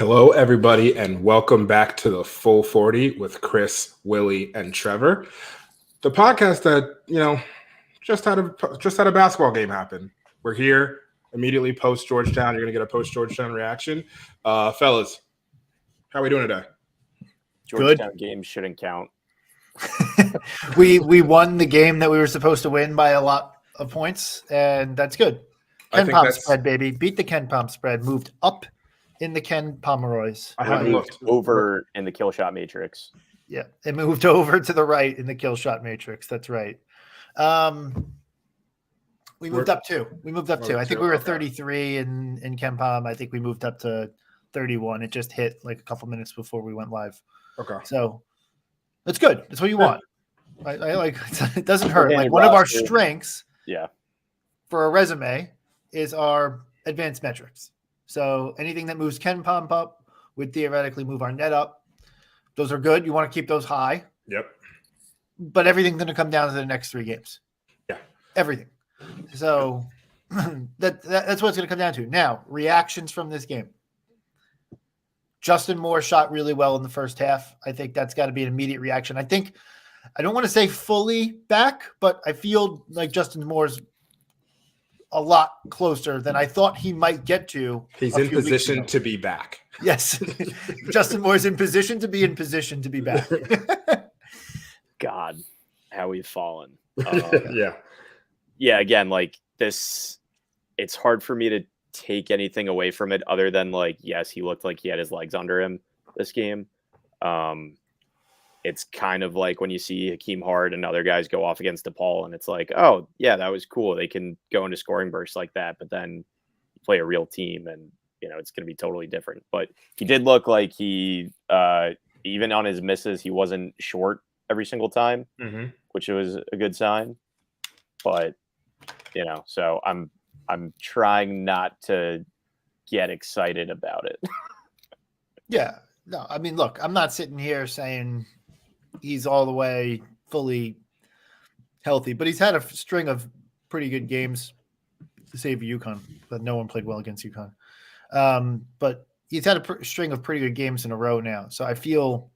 Hello, everybody, and welcome back to the Full 40 with Chris, Willie, and Trevor. The podcast that, just had a basketball game happen. We're here immediately post Georgetown. You're going to get a post Georgetown reaction. Fellas, how are we doing today? Georgetown games shouldn't count. We won the game that we were supposed to win by a lot of points, and that's good. Ken Pom spread, baby. Beat the Ken Pom spread. Moved up in the Ken Pomeroys. I haven't looked over in the kill shot matrix. Yeah, it moved over to the right in the kill shot matrix. That's right. We moved up two. I think we were 33 in Ken Pom. I think we moved up to 31. It just hit like a couple minutes before we went live. Okay. So that's good. That's what you want. I like it doesn't hurt. Like one of our strengths for a resume is our advanced metrics. So anything that moves Ken Pom up would theoretically move our net up. Those are good. You want to keep those high. Yep. But everything's going to come down to the next three games. Yeah. Everything. So that's what it's going to come down to. Now, reactions from this game. Justin Moore shot really well in the first half. I think that's got to be an immediate reaction. I don't want to say fully back, but I feel like Justin Moore's a lot closer than I thought he might get to. He's in position to be back. Yes. Justin Moore's in position to be back. God, how we've fallen. Yeah. Again, like this, it's hard for me to take anything away from it other than like, yes, he looked like he had his legs under him this game. It's kind of like when you see Hakeem Hart and other guys go off against DePaul, and it's like, oh yeah, that was cool. They can go into scoring bursts like that, but then you play a real team and it's going to be totally different. But he did look like he, even on his misses, he wasn't short every single time, which was a good sign. But, so I'm trying not to get excited about it. Yeah. No, I mean, look, I'm not sitting here saying he's all the way fully healthy, but he's had a string of pretty good games to save UConn, but no one played well against UConn. But he's had a string of pretty good games in a row now. So I feel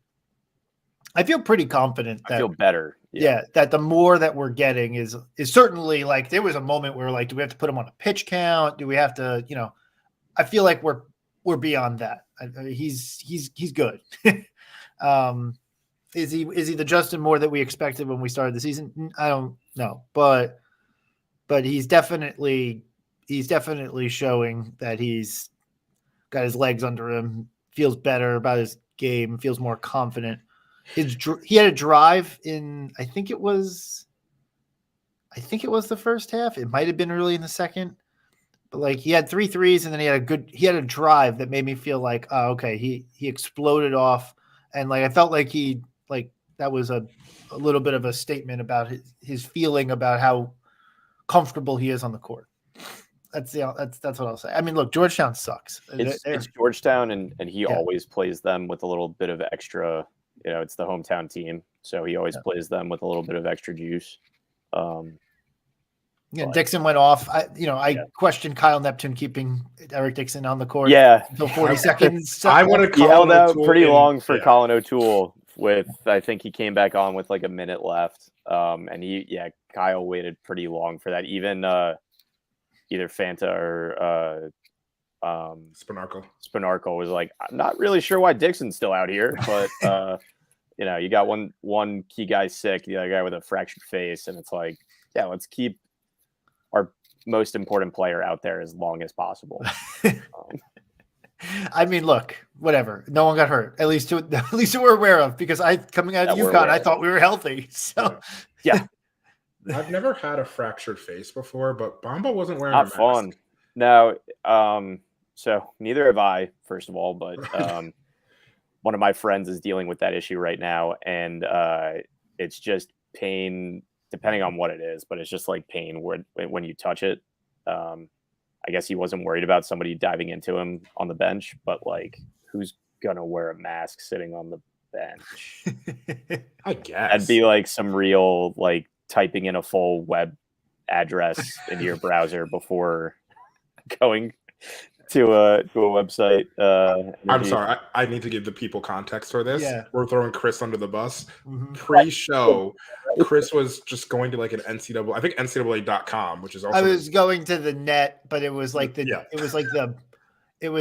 pretty confident that I feel better. Yeah, that the more that we're getting is certainly like there was a moment where like, do we have to put him on a pitch count? Do we have to, I feel like we're beyond that. He's good. Is he the Justin Moore that we expected when we started the season? I don't know, but he's definitely showing that he's got his legs under him, feels better about his game, feels more confident. He had a drive in, I think it was the first half. It might have been early in the second, but like he had 3 threes and then he had a drive that made me feel like, oh, okay, he exploded off. And like, I felt like that was a little bit of a statement about his feeling about how comfortable he is on the court. That's what I'll say. I mean, look, Georgetown sucks. It's Georgetown and he always plays them with a little bit of extra, it's the hometown team. So he always plays them with a little bit of extra juice. Dixon went off. I questioned Kyle Neptune keeping Eric Dixon on the court. Until 40 seconds. I want to he held out pretty long for Colin O'Toole with, I think he came back on with like a minute left. And Kyle waited pretty long for that. Even either Fanta or Spinarco was like, I'm not really sure why Dixon's still out here, but you got one key guy sick, the other guy with a fractured face, and it's like, yeah, let's keep our most important player out there as long as possible. I mean, look, whatever. No one got hurt. At least we're aware of, because coming out of UConn, I thought we were healthy. So yeah. I've never had a fractured face before, but Bamba wasn't wearing not a mask. Fun. No, so neither have I, first of all, but one of my friends is dealing with that issue right now, and it's just pain depending on what it is, but it's just like pain when you touch it. I guess he wasn't worried about somebody diving into him on the bench, but like, who's gonna wear a mask sitting on the bench? I guess that'd be like some real like typing in a full web address into your browser before going to a website. I'm Energy. sorry. I need to give the people context for this. Yeah. We're throwing Chris under the bus. Mhm. Pre-show, Chris was just going to like an NCAA, I think NCAA.com, which is also. I was going to the net, but it was like Yeah. it was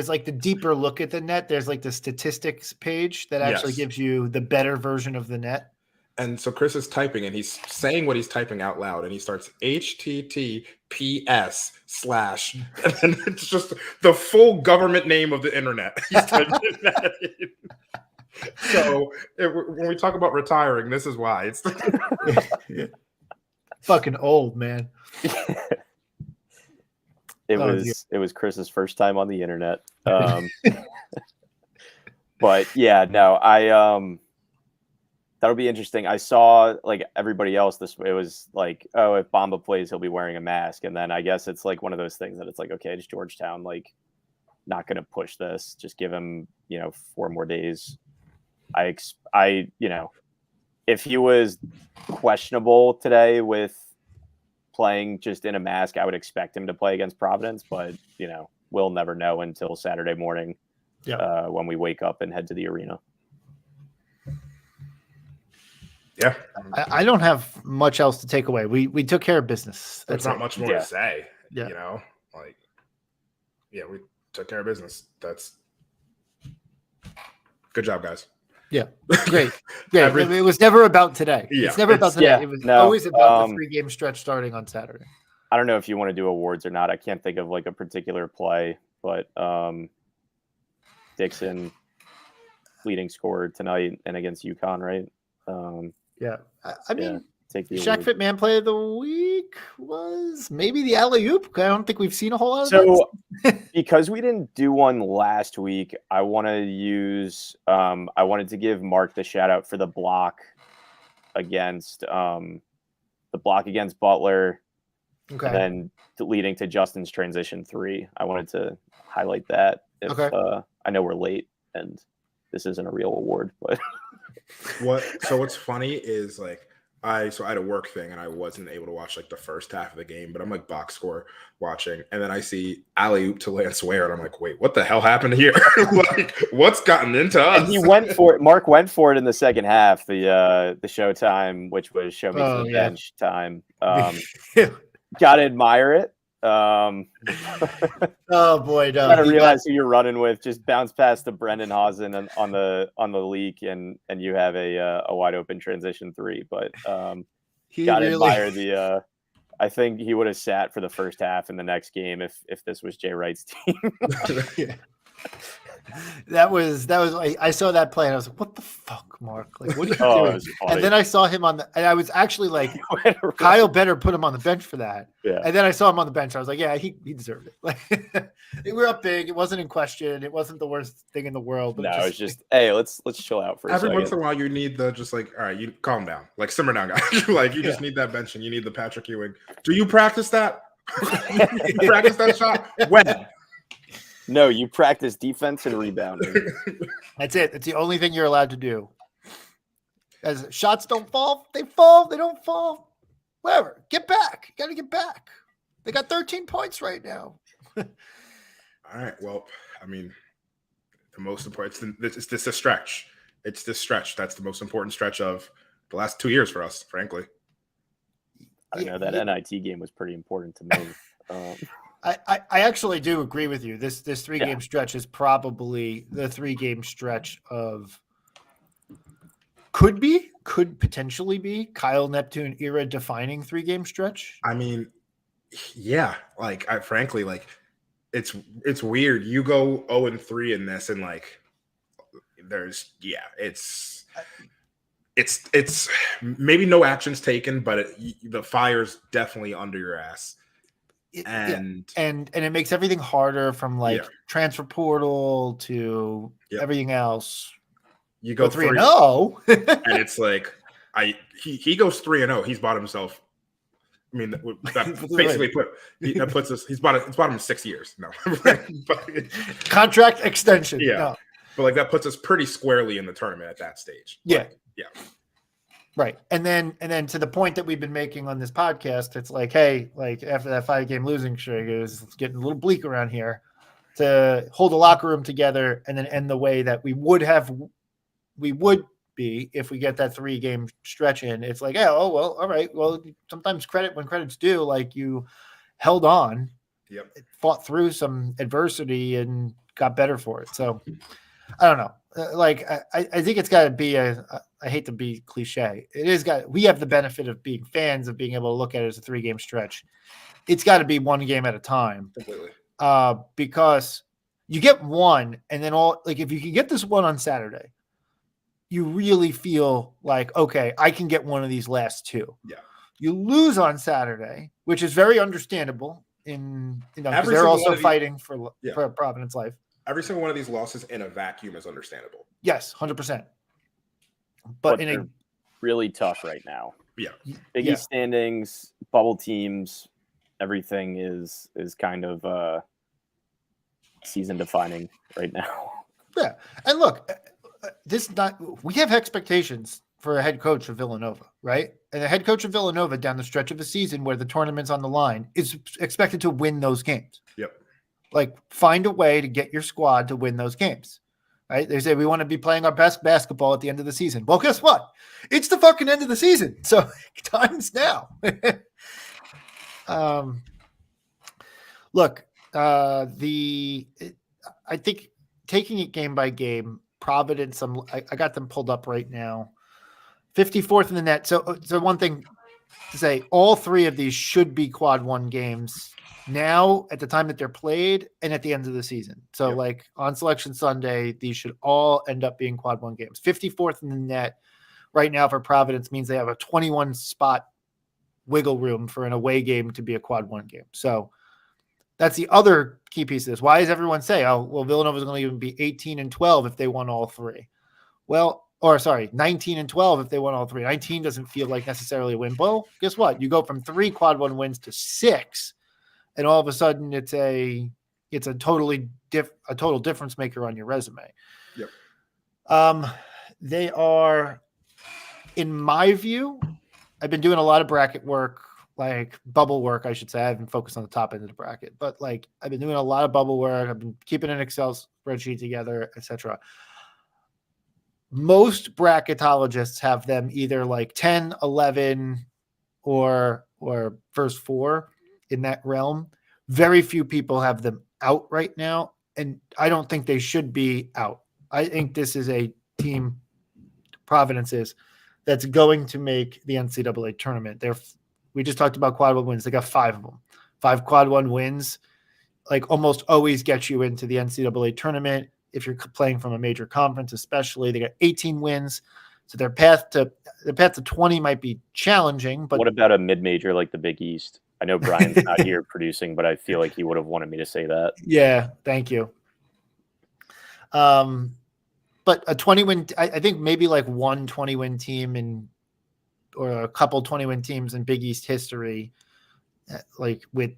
like the deeper look at the net. There's like the statistics page that actually Yes. gives you the better version of the net. And so Chris is typing, and he's saying what he's typing out loud, and he starts HTTPS/, and then it's just the full government name of the internet. He's typing that in. So when we talk about retiring, this is why. It's fucking old, man. It was Chris's first time on the internet. But yeah, no, that'll be interesting. I saw like everybody else it was like, oh, if Bamba plays, he'll be wearing a mask. And then I guess it's like one of those things that it's like, okay, it's Georgetown, like not going to push this. Just give him, 4 more days. I if he was questionable today with playing just in a mask, I would expect him to play against Providence, but we'll never know until Saturday morning when we wake up and head to the arena. Yeah, I don't have much else to take away. We took care of business. There's not much more to say. Yeah. We took care of business. That's good job, guys. Yeah, great. It was never about today. Yeah, it's never about today. Yeah, it was always about the 3-game stretch starting on Saturday. I don't know if you want to do awards or not. I can't think of like a particular play, but Dixon leading scorer tonight and against UConn, right? Yeah, I mean, take the Shaq award. Fit Man play of the week was maybe the alley-oop. I don't think we've seen a whole lot of So that. because we didn't do one last week, I want to use I wanted to give Mark the shout out for the block against Butler, Okay. and then leading to Justin's transition 3. I wanted to highlight that. I know we're late and this isn't a real award, but what's funny is like I had a work thing and I wasn't able to watch like the first half of the game, but I'm like box score watching, and then I see alley oop to Lance Ware, and I'm like, wait, what the hell happened here? Like, what's gotten into us? and he went for it. Mark went for it in the second half, the showtime, which was show me to the bench time. Gotta admire it. Oh boy, no. Gotta realize who you're running with. Just bounce past the Brendan Hausen on the leak, and you have a wide open transition 3. But gotta admire the. I think he would have sat for the first half in the next game if this was Jay Wright's team. Yeah. That was I saw that play and I was like, what the fuck, Mark? Like, what are you doing? And then I saw him and I was actually like, Kyle better put him on the bench for that. Yeah. And then I saw him on the bench. I was like, yeah, he deserved it. Like, we were up big. It wasn't in question. It wasn't the worst thing in the world. But no, it's just, hey, let's chill out for a second. Every once in a while, you need the just like, all right, you calm down, like simmer down, guys. Like, you just need that bench and you need the Patrick Ewing. Do you practice that? You practice that shot? When? No, you practice defense and rebounding. That's it. That's the only thing you're allowed to do. As shots don't fall, they fall. They don't fall. Whatever. Get back. You got to get back. They got 13 points right now. All right. Well, I mean, the most important. It's this a stretch. It's this stretch. That's the most important stretch of the last 2 years for us, frankly. I know that NIT game was pretty important to me. I actually do agree with you. This 3-game stretch is probably the 3-game stretch of could potentially be Kyle Neptune era defining 3-game stretch. I mean, yeah. Like, frankly, like it's weird. You go 0-3 in this, and like it's maybe no actions taken, but the fire's definitely under your ass. And it makes everything harder from like transfer portal to everything else. You go 3-0, and it's like he goes 3-0. He's bought himself. I mean, that basically it's bought him 6 years. No, contract extension. Yeah, no. But like that puts us pretty squarely in the tournament at that stage. Yeah, yeah. Right. And then to the point that we've been making on this podcast, it's like, hey, like after that 5-game losing streak, it's getting a little bleak around here. to hold the locker room together and then end the way that we would be if we get that 3-game stretch in. It's like, oh, well, all right. Well, sometimes when credit's due, like you held on, fought through some adversity and got better for it. So I don't know. I think it's got to be I hate to be cliche. We have the benefit of being fans, of being able to look at it as a 3-game stretch. It's got to be one game at a time. Completely. Because you get one, and then if you can get this one on Saturday, you really feel like, okay, I can get one of these last 2. Yeah. You lose on Saturday, which is very understandable because they're also fighting for Providence life. Every single one of these losses in a vacuum is understandable. Yes, 100%. But they're really tough right now. Yeah. Big East standings, bubble teams, everything is kind of season defining right now. Yeah. And look, we have expectations for a head coach of Villanova, right? And the head coach of Villanova down the stretch of a season where the tournament's on the line is expected to win those games. Yep. Like, find a way to get your squad to win those games, right? They say we want to be playing our best basketball at the end of the season. Well, guess what? It's the fucking end of the season. So time's now. Look, I think taking it game by game, Providence, I got them pulled up right now. 54th in the net. So one thing to say, all 3 of these should be quad 1 games now at the time that they're played and at the end of the season. So like on Selection Sunday, these should all end up being quad 1 games. 54th in the net right now for Providence means they have a 21 spot wiggle room for an away game to be a quad 1 game. So that's the other key piece of this. Why does everyone say, oh, well, Villanova's going to even be 18-12 if they won all 3? 19-12 if they won all 3. 19 doesn't feel like necessarily a win. Well, guess what? You go from 3 quad 1 wins to 6, and all of a sudden it's a total difference maker on your resume. Yep. They are, in my view, I've been doing a lot of bracket work, like bubble work, I should say. I haven't focused on the top end of the bracket, but like I've been doing a lot of bubble work. I've been keeping an Excel spreadsheet together, etc. Most bracketologists have them either like 10, 11, or first 4 in that realm. Very few people have them out right now, and I don't think they should be out. I think this is a team, Providence is, that's going to make the NCAA tournament. We just talked about quad 1 wins. They got 5 of them. 5 quad 1 wins, like almost always get you into the NCAA tournament. If you're playing from a major conference, especially, they got 18 wins. So their path to 20 might be challenging. But what about a mid-major like the Big East? I know Brian's not here producing, but I feel like he would have wanted me to say that. Yeah, thank you. But a 20-win, I think maybe like one 20-win team or a couple 20-win teams in Big East history,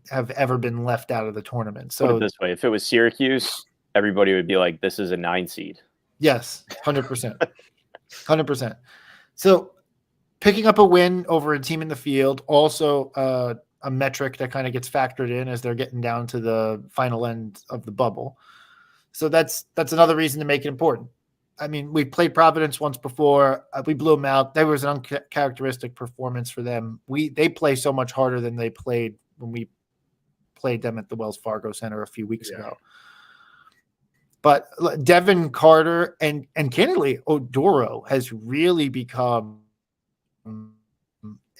have ever been left out of the tournament. So put it this way: if it was Syracuse, everybody would be like, "This is a 9 seed." Yes, 100%, 100%. So picking up a win over a team in the field, also a metric that kind of gets factored in as they're getting down to the final end of the bubble. So that's another reason to make it important. I mean, we played Providence once before. We blew them out. There was an uncharacteristic performance for them. They play so much harder than they played when we played them at the Wells Fargo Center a few weeks ago. But Devin Carter and candidly, Odoro has really become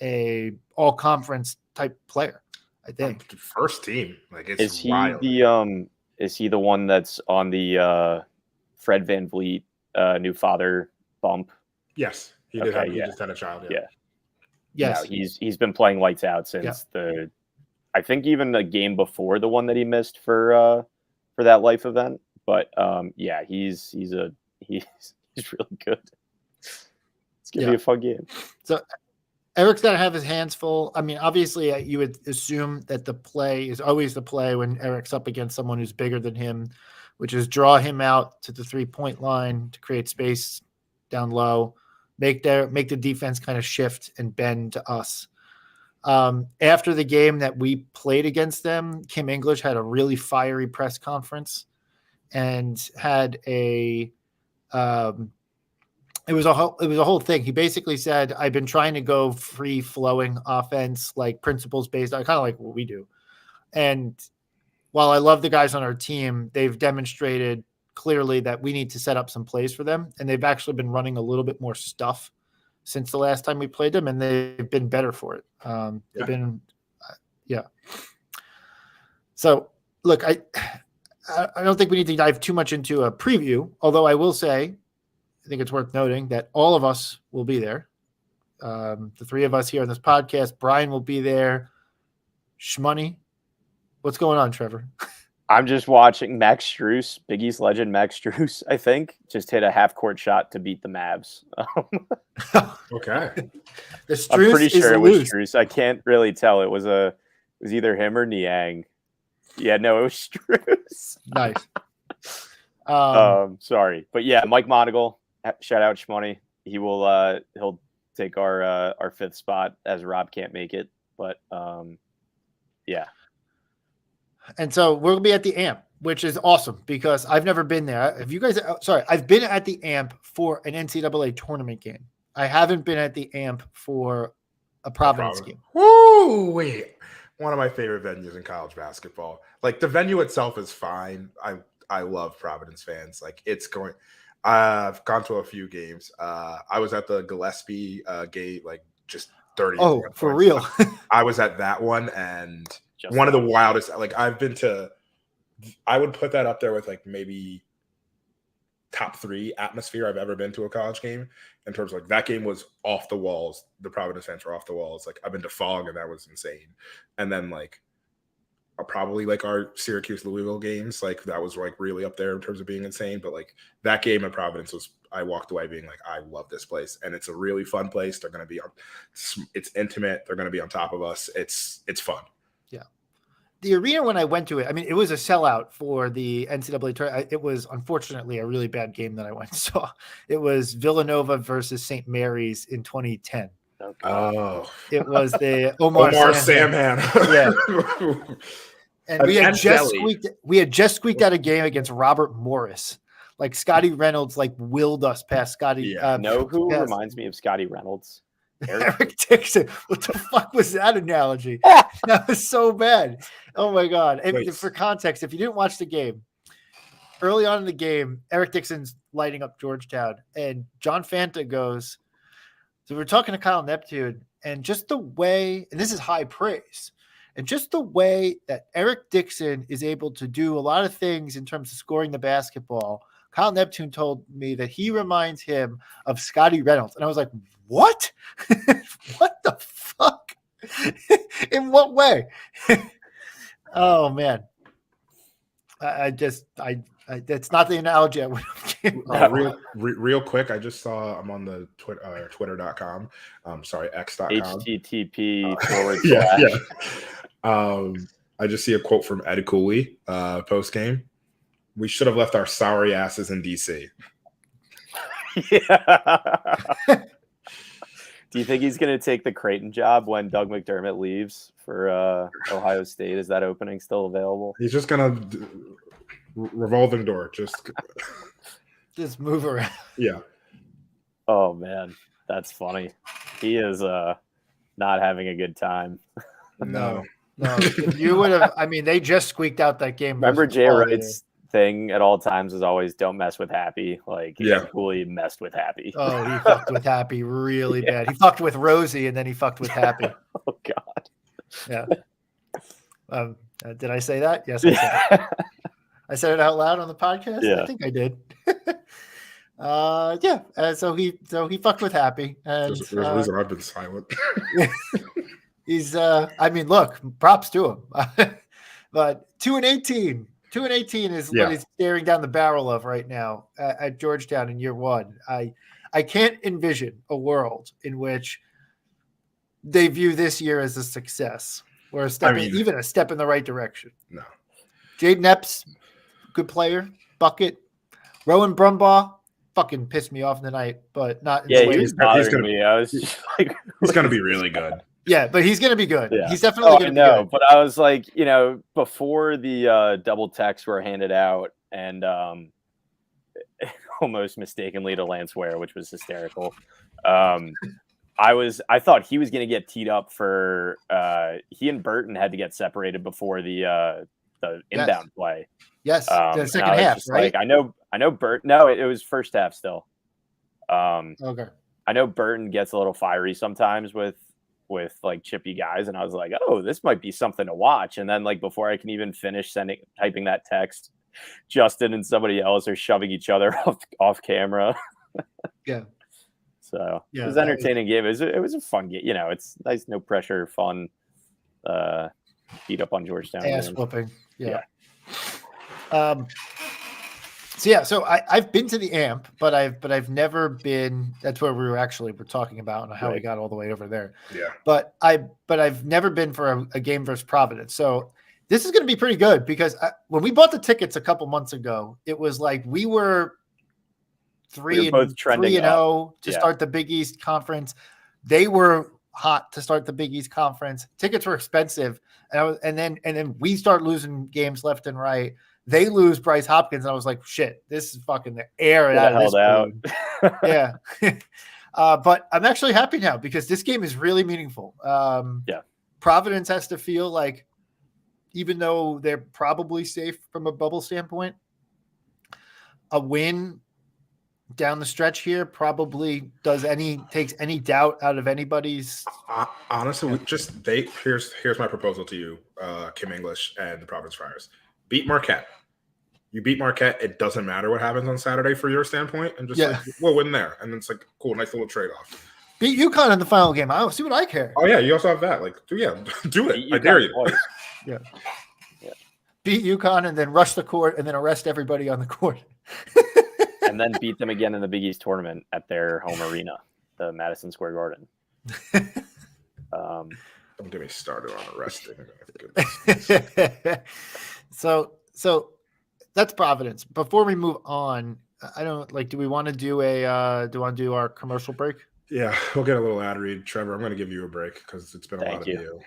a all-conference type player, I think. First team. Like, it's is he wild. Is he the one that's on the Fred VanVleet new father bump? Yes, he did. He just had a child. Yeah. Yes, no, he's been playing lights out since I think even the game before the one that he missed for that life event. But he's really good. It's gonna be a fun game. So Eric's got to have his hands full. I mean, obviously, you would assume that the play is always the play when Eric's up against someone who's bigger than him, which is draw him out to the 3-point line to create space down low, make the defense kind of shift and bend to us. After the game that we played against them, Kim English had a really fiery press conference and had it was a whole thing. He basically said, I've been trying to go free flowing offense, like principles based, kind of like what we do. And while I love the guys on our team, they've demonstrated clearly that we need to set up some plays for them. And they've actually been running a little bit more stuff since the last time we played them, and they've been better for it. They've been, So look, I don't think we need to dive too much into a preview, although I will say, I think it's worth noting that all of us will be there. The three of us here on this podcast, Brian will be there. Shmoney, what's going on, Trevor? I'm just watching Max Strus, Big East legend Max Strus, I think, just hit a half-court shot to beat the Mavs. Okay. I'm pretty sure it was Strus. I can't really tell. It was either him or Niang. Yeah, no, it was Strus. Nice. Sorry. But yeah, Mike Monagle, shout out Shmoney. He'll take our fifth spot as Rob can't make it. But yeah. And so we'll be at the AMP, which is awesome because I've never been there. Have you guys? Sorry, I've been at the AMP for an NCAA tournament game. I haven't been at the AMP for a Providence game. Woo! Wait, one of my favorite venues in college basketball. Like the venue itself is fine. I love Providence fans. Like it's going. I've gone to a few games. I was at the Gillespie game, like just 30. Oh, for real? I was at that one and. One of the wildest, like I've been to, I would put that up there with like maybe top 3 atmosphere I've ever been to a college game in terms of like that game was off the walls. The Providence fans were off the walls. Like I've been to Fog and that was insane. And then like probably like our Syracuse Louisville games, like that was like really up there in terms of being insane. But like that game at Providence I walked away being like, I love this place. And it's a really fun place. They're going to be it's intimate. They're going to be on top of us. It's fun. Yeah. The arena when I went to it, I mean, it was a sellout for the NCAA tournament. It was unfortunately a really bad game that I went and saw. It was Villanova versus St. Mary's in 2010. Oh, it was the Omar Samhan. Yeah, and we had just squeaked out a game against Robert Morris. Like Scotty Reynolds, like willed us past Scotty. Yeah. Who reminds me of Scotty Reynolds? Eric Dixon. What the fuck was that analogy? That was so bad. Oh my God. And for context, if you didn't watch the game, early on in the game, Eric Dixon's lighting up Georgetown and John Fanta goes, so we're talking to Kyle Neptune and just the way, and this is high praise, and just the way that Eric Dixon is able to do a lot of things in terms of scoring the basketball. Kyle Neptune told me that he reminds him of Scotty Reynolds. And I was like, what? What the fuck? In what way? Oh, man. That's not the analogy I would have given. Real quick, I just saw I'm on the twitter.com. Sorry, x.com. HTTP / Yeah. I just see a quote from Ed Cooley post game. We should have left our sorry asses in DC. Yeah. Do you think he's going to take the Creighton job when Doug McDermott leaves for Ohio State? Is that opening still available? He's just going to revolving door. Just move around. Yeah. Oh, man. That's funny. He is not having a good time. No. If you would have, I mean, they just squeaked out that game. Remember Jay Wright's thing at all times is always don't mess with Happy. Like, yeah, Cooley messed with Happy. Oh, he fucked with Happy really bad. He fucked with Rosie and then he fucked with Happy. Oh God. Yeah. Did I say that? Yes, I said it. I said it out loud on the podcast. Yeah. I think I did. So he fucked with Happy. And there's a reason I've been silent. He's I mean, look, props to him. But 2-18. 2-18 is what he's staring down the barrel of right now at Georgetown in year one. I can't envision a world in which they view this year as a success or even a step in the right direction. No. Jaden Epps, good player, bucket. Rowan Brumbaugh fucking pissed me off tonight, but not. Yeah, he was bothering me. I was just like, he's going to be really good. Yeah, but he's going to be good. Yeah. He's definitely going to be good. But I was like, before the double texts were handed out and almost mistakenly to Lance Ware, which was hysterical. I thought he was going to get teed up for he and Burton had to get separated before the inbound play. Yes, the second half, right? Like, I know Burton. No, it was first half still. Okay. I know Burton gets a little fiery sometimes with like chippy guys, and I was like, oh, this might be something to watch. And then like before I can even finish typing that text, Justin and somebody else are shoving each other off camera. Yeah. So it was an entertaining game. It was a fun game. It's nice, no pressure, fun. Beat up on Georgetown. Ass whooping. Yeah. So I've been to the AMP, but I've never been. That's where we're talking about and how we got all the way over there. Yeah. But I've never been for a game versus Providence. So this is going to be pretty good because when we bought the tickets a couple months ago, it was like we were 3-0 to start the Big East Conference. They were hot to start the Big East Conference. Tickets were expensive, and then we start losing games left and right. They lose Bryce Hopkins, and I was like, "Shit, this is fucking the air out of this balloon." Yeah, but I'm actually happy now because this game is really meaningful. Providence has to feel like, even though they're probably safe from a bubble standpoint, a win down the stretch here probably takes any doubt out of anybody's. Honestly, here's my proposal to you, Kim English and the Providence Friars. Beat Marquette. You beat Marquette. It doesn't matter what happens on Saturday for your standpoint, and we'll win there. And it's like cool, nice little trade off. Beat UConn in the final game. I don't see what I care. Oh yeah, you also have that. Like, do it. I dare you. Yeah. Beat UConn and then rush the court and then arrest everybody on the court. And then beat them again in the Big East tournament at their home arena, the Madison Square Garden. Don't get me started on arresting. So that's Providence. Before we move on, I don't do we want to do our commercial break? Yeah, we'll get a little ad read. Trevor, I'm going to give you a break because it's been a lot of you.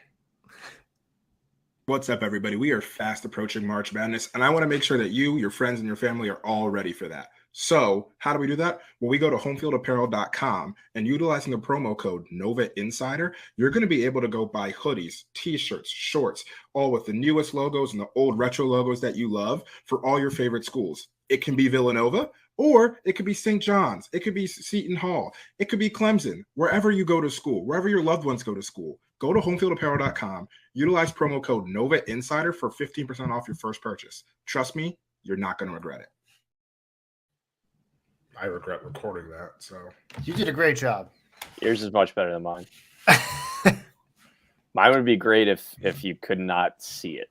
What's up, everybody? We are fast approaching March Madness, and I want to make sure that you, your friends, and your family are all ready for that. So how do we do that? Well, we go to homefieldapparel.com, and utilizing the promo code NOVAINSIDER, you're going to be able to go buy hoodies, t-shirts, shorts, all with the newest logos and the old retro logos that you love for all your favorite schools. It can be Villanova, or it could be St. John's. It could be Seton Hall. It could be Clemson. Wherever you go to school, wherever your loved ones go to school, go to homefieldapparel.com. Utilize promo code NOVAINSIDER for 15% off your first purchase. Trust me, you're not going to regret it. I regret recording that. So you did a great job. Yours is much better than mine. Mine would be great if you could not see it.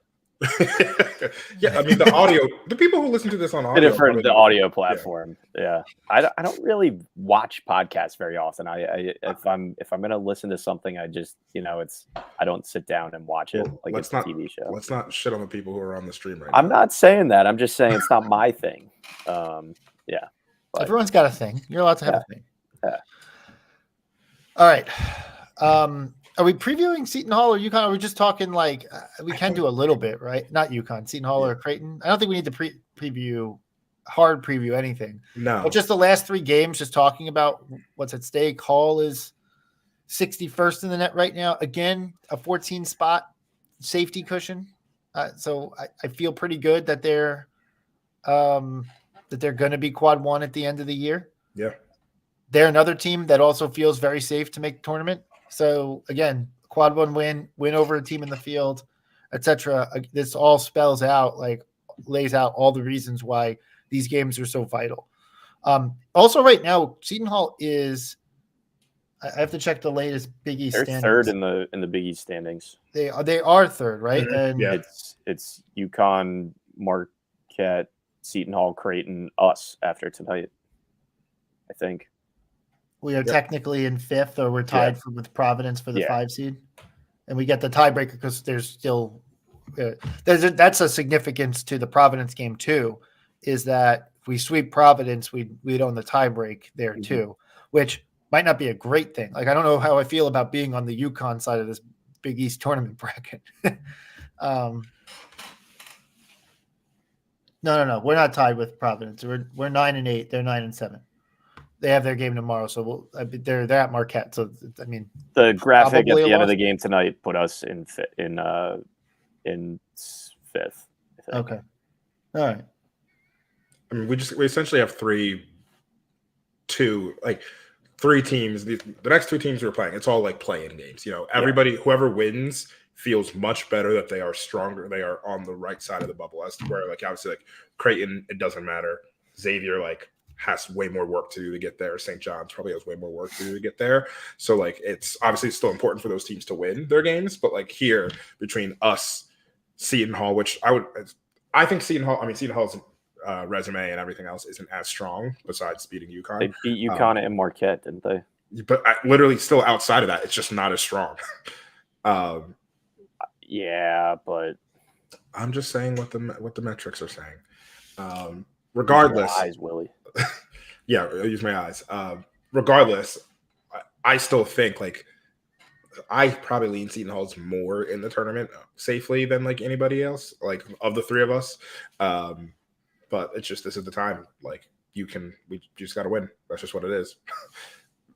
Yeah, I mean the audio. The people who listen to this on audio, for the audio platform. Yeah. I don't really watch podcasts very often. If I'm going to listen to something, I just I don't sit down and watch it like it's a TV show. Let's not shit on the people who are on the stream right now. I'm not saying that. I'm just saying it's not my thing. Yeah. But everyone's got a thing. You're allowed to have a thing. Yeah. All right. Are we previewing Seton Hall or UConn? Are we just talking we can do a little bit, right? Not UConn, Seton Hall or Creighton. I don't think we need to preview anything. No. But just the last three games, just talking about what's at stake. Hall is 61st in the net right now. Again, a 14 spot safety cushion. So I feel pretty good that they're going to be quad one at the end of the year. Yeah. They're another team that also feels very safe to make the tournament. So again, quad one win over a team in the field, etc. This all lays out all the reasons why these games are so vital. Also right now, Seton Hall is, I have to check the latest Big East standings. They're third in the Big East standings. They are third, right? Mm-hmm. And it's UConn, Marquette, Seton Hall, Creighton, us after tonight, I think. We are technically in fifth, or we're tied with Providence for the 5 seed, and we get the tiebreaker because there's still that's a significance to the Providence game too. Is that if we sweep Providence, we'd own the tiebreak there too, which might not be a great thing. Like, I don't know how I feel about being on the UConn side of this Big East tournament bracket. No. We're not tied with Providence. We're 9-8. They're 9-7. They have their game tomorrow, so they're at Marquette. So I mean, the graphic at probably a the end of loss. the game tonight put us in fifth. I think. Okay, all right. I mean, we essentially have three teams. The next two teams we're playing, it's all like playing games. You know, everybody, whoever wins, feels much better that they are stronger. They are on the right side of the bubble. As to where, like, obviously, like Creighton, it doesn't matter. Xavier, like, has way more work to do to get there. St. John's probably has way more work to do to get there. So, like, it's obviously still important for those teams to win their games. But like here, between us, Seton Hall, which I think Seton Hall's resume and everything else isn't as strong besides beating UConn. They beat UConn and Marquette, didn't they? But literally, still outside of that, it's just not as strong. Yeah, but I'm just saying what the metrics are saying. Regardless, use your eyes, Willie. Yeah, I'll use my eyes. Regardless, I still think like I probably lean Seton Hall's more in the tournament safely than like anybody else, like of the three of us. But it's just, this is the time. Like we just got to win. That's just what it is.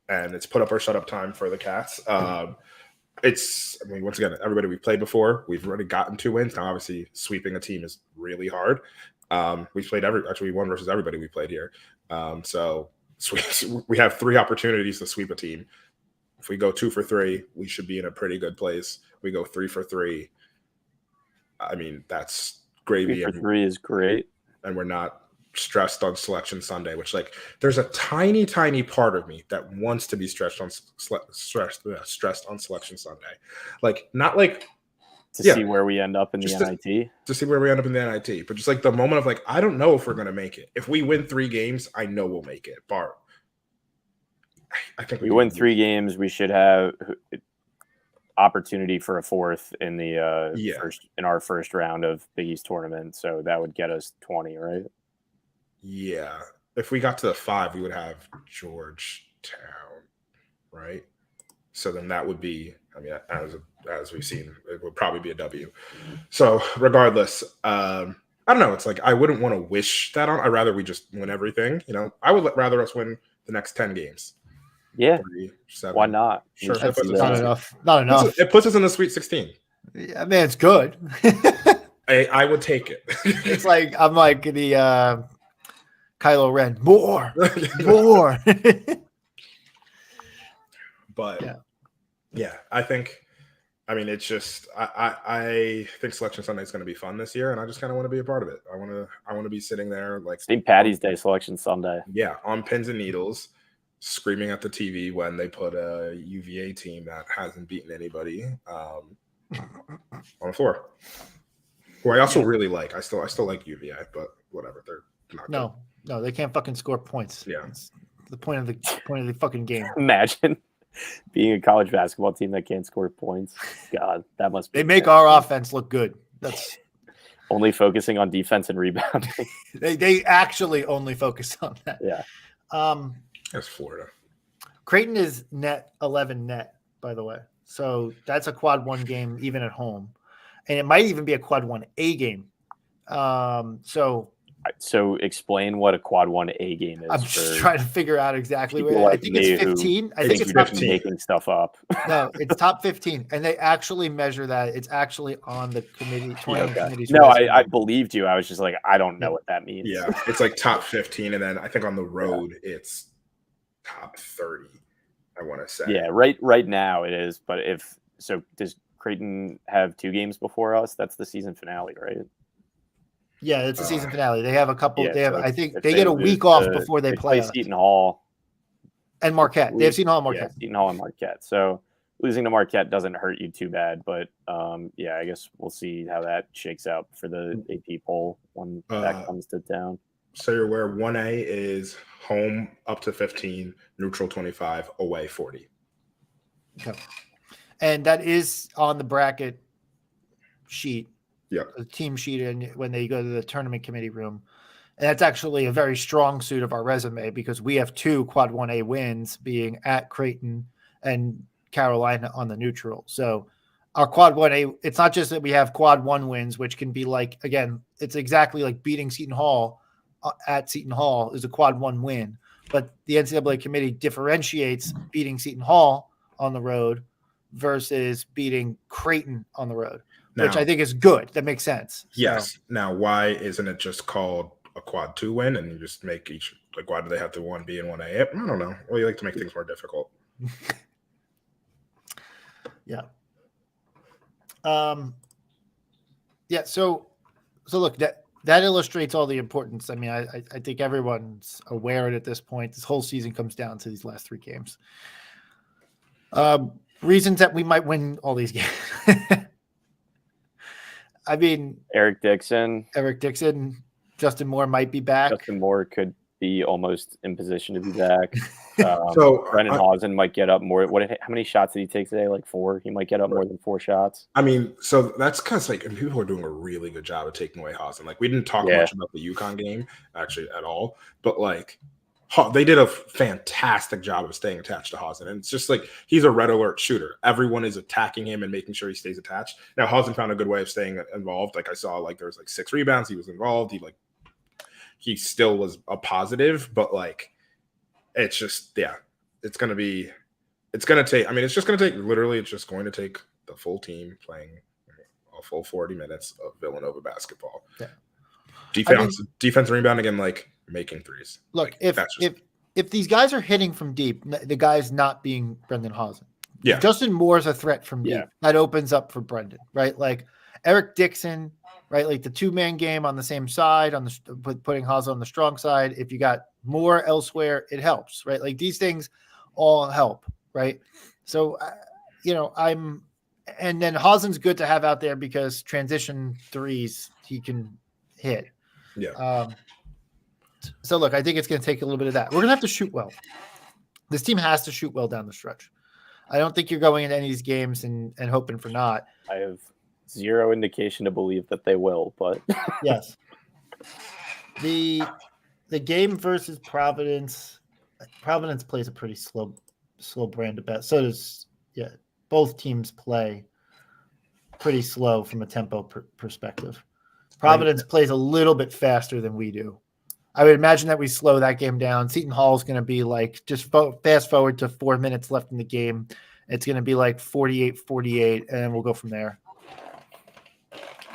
And it's put up or shut up time for the Cats. Once again, everybody we've played before, we've already gotten 2 wins. Now, obviously, sweeping a team is really hard. We won versus everybody we played here. So we have 3 opportunities to sweep a team. If we go 2 for 3, we should be in a pretty good place. We go 3 for 3. I mean, that's gravy. 3 for 3 is great. And we're not stressed on Selection Sunday, which, like, there's a tiny, tiny part of me that wants to be stressed on Selection Sunday. Like, not like see where we end up in the NIT. To see where we end up in the NIT. But just like the moment of like, I don't know if we're going to make it. If we win 3 games, I know we'll make it. I think we win 3 games. We should have opportunity for a 4th in our first round of Big East tournament. So that would get us 20, right? Yeah. If we got to the 5, we would have Georgetown, right? So then that would be, I mean, as we've seen, it would probably be a W. So regardless, I don't know. It's like, I wouldn't want to wish that on. I'd rather we just win everything. You know, I would rather us win the next 10 games. Yeah. 3, 7. Why not? Sure. That's not enough. Not enough. It puts us in the Sweet 16. Yeah, man, it's good. I would take it. It's like, I'm like the Kylo Ren. More. But yeah, I think, I mean, it's just, I think Selection Sunday is going to be fun this year, and I just kind of want to be a part of it. I want to be sitting there like St. Patty's Day Selection Sunday. Yeah, on pins and needles, screaming at the TV when they put a UVA team that hasn't beaten anybody on the floor. Who I also really like. I still like UVA, but whatever. They're not. No, they can't fucking score points. Yeah, it's the point of the fucking game. Imagine being a college basketball team that can't score points. God, that must be. They make our offense look good. That's only focusing on defense and rebounding. They actually only focus on that. Yeah. That's Florida. Creighton is net 11 net, by the way. So that's a quad 1 game even at home. And it might even be a quad 1A game. So explain what a quad 1A game is. I'm just trying to figure out exactly where. Like I think it's 15. I think it's top 15. Making stuff up. No, it's top 15, and they actually measure that. It's actually on the committee. Committee's no, I believed you. I was just like, I don't know what that means. Yeah, it's like top 15, and then I think on the road it's top 30. I want to say. Yeah, right now it is. But does Creighton have 2 games before us? That's the season finale, right? Yeah, it's a season finale. They have a couple. Yeah, they have. I think they get a week off before they play Seton Hall and Marquette. They have Seton Hall and Marquette. Yeah, Seton Hall and Marquette. So losing to Marquette doesn't hurt you too bad, but I guess we'll see how that shakes out for the AP poll when that comes to town. So you're aware 1A is home up to 15, neutral 25, away 40. Okay. And that is on the bracket sheet. Yeah, the team sheet, and when they go to the tournament committee room, And that's actually a very strong suit of our resume because we have 2 quad 1A wins, being at Creighton and Carolina on the neutral. So our quad 1A, it's not just that we have quad 1 wins, which can be like, again, it's exactly like beating Seton Hall at Seton Hall is a quad 1 win. But the NCAA committee differentiates beating Seton Hall on the road versus beating Creighton on the road, which I think is good. That makes sense. Yes. So, now, why isn't it just called a quad 2 win and you just make each, like, why do they have to 1B and 1A? I don't know. Well, you like to make things more difficult. Yeah. Yeah. So look, that illustrates all the importance. I mean, I think everyone's aware at this point. This whole season comes down to these last 3 games. Reasons that we might win all these games. I mean, Eric Dixon, Justin Moore might be back. Justin Moore could be almost in position to be back. So Brennan Hausen might get up more. How many shots did he take today? Like 4. He might get up more than 4 shots. I mean, so that's because like people are doing a really good job of taking away Hausen. Like we didn't talk much about the UConn game actually at all, but like they did a fantastic job of staying attached to Hausen. And it's just like he's a red alert shooter. Everyone is attacking him and making sure he stays attached. Now Hausen found a good way of staying involved. Like I saw like there was like 6 rebounds. He was involved. He still was a positive, but like it's just it's going to take the full team playing a full 40 minutes of Villanova basketball. Yeah. Defense rebounding and like making threes. Look, if these guys are hitting from deep, the guy's not being Brendan Hausen. Yeah. Justin Moore's a threat from deep. That opens up for Brendan, right? Like Eric Dixon, right? Like the 2-man game on the same side, putting Hausen on the strong side. If you got Moore elsewhere, it helps, right? Like these things all help, right? So, and then Hausen's good to have out there because transition threes he can hit. Yeah. So look, I think it's going to take a little bit of that. We're going to have to shoot well. This team has to shoot well down the stretch. I don't think you're going into any of these games and hoping for not. I have zero indication to believe that they will, but yes. The game versus Providence plays a pretty slow brand of bet. So does both teams play pretty slow from a tempo perspective. Providence plays a little bit faster than we do. I would imagine that we slow that game down. Seton Hall is going to be like just fast forward to 4 minutes left in the game. It's going to be like 48-48, and we'll go from there.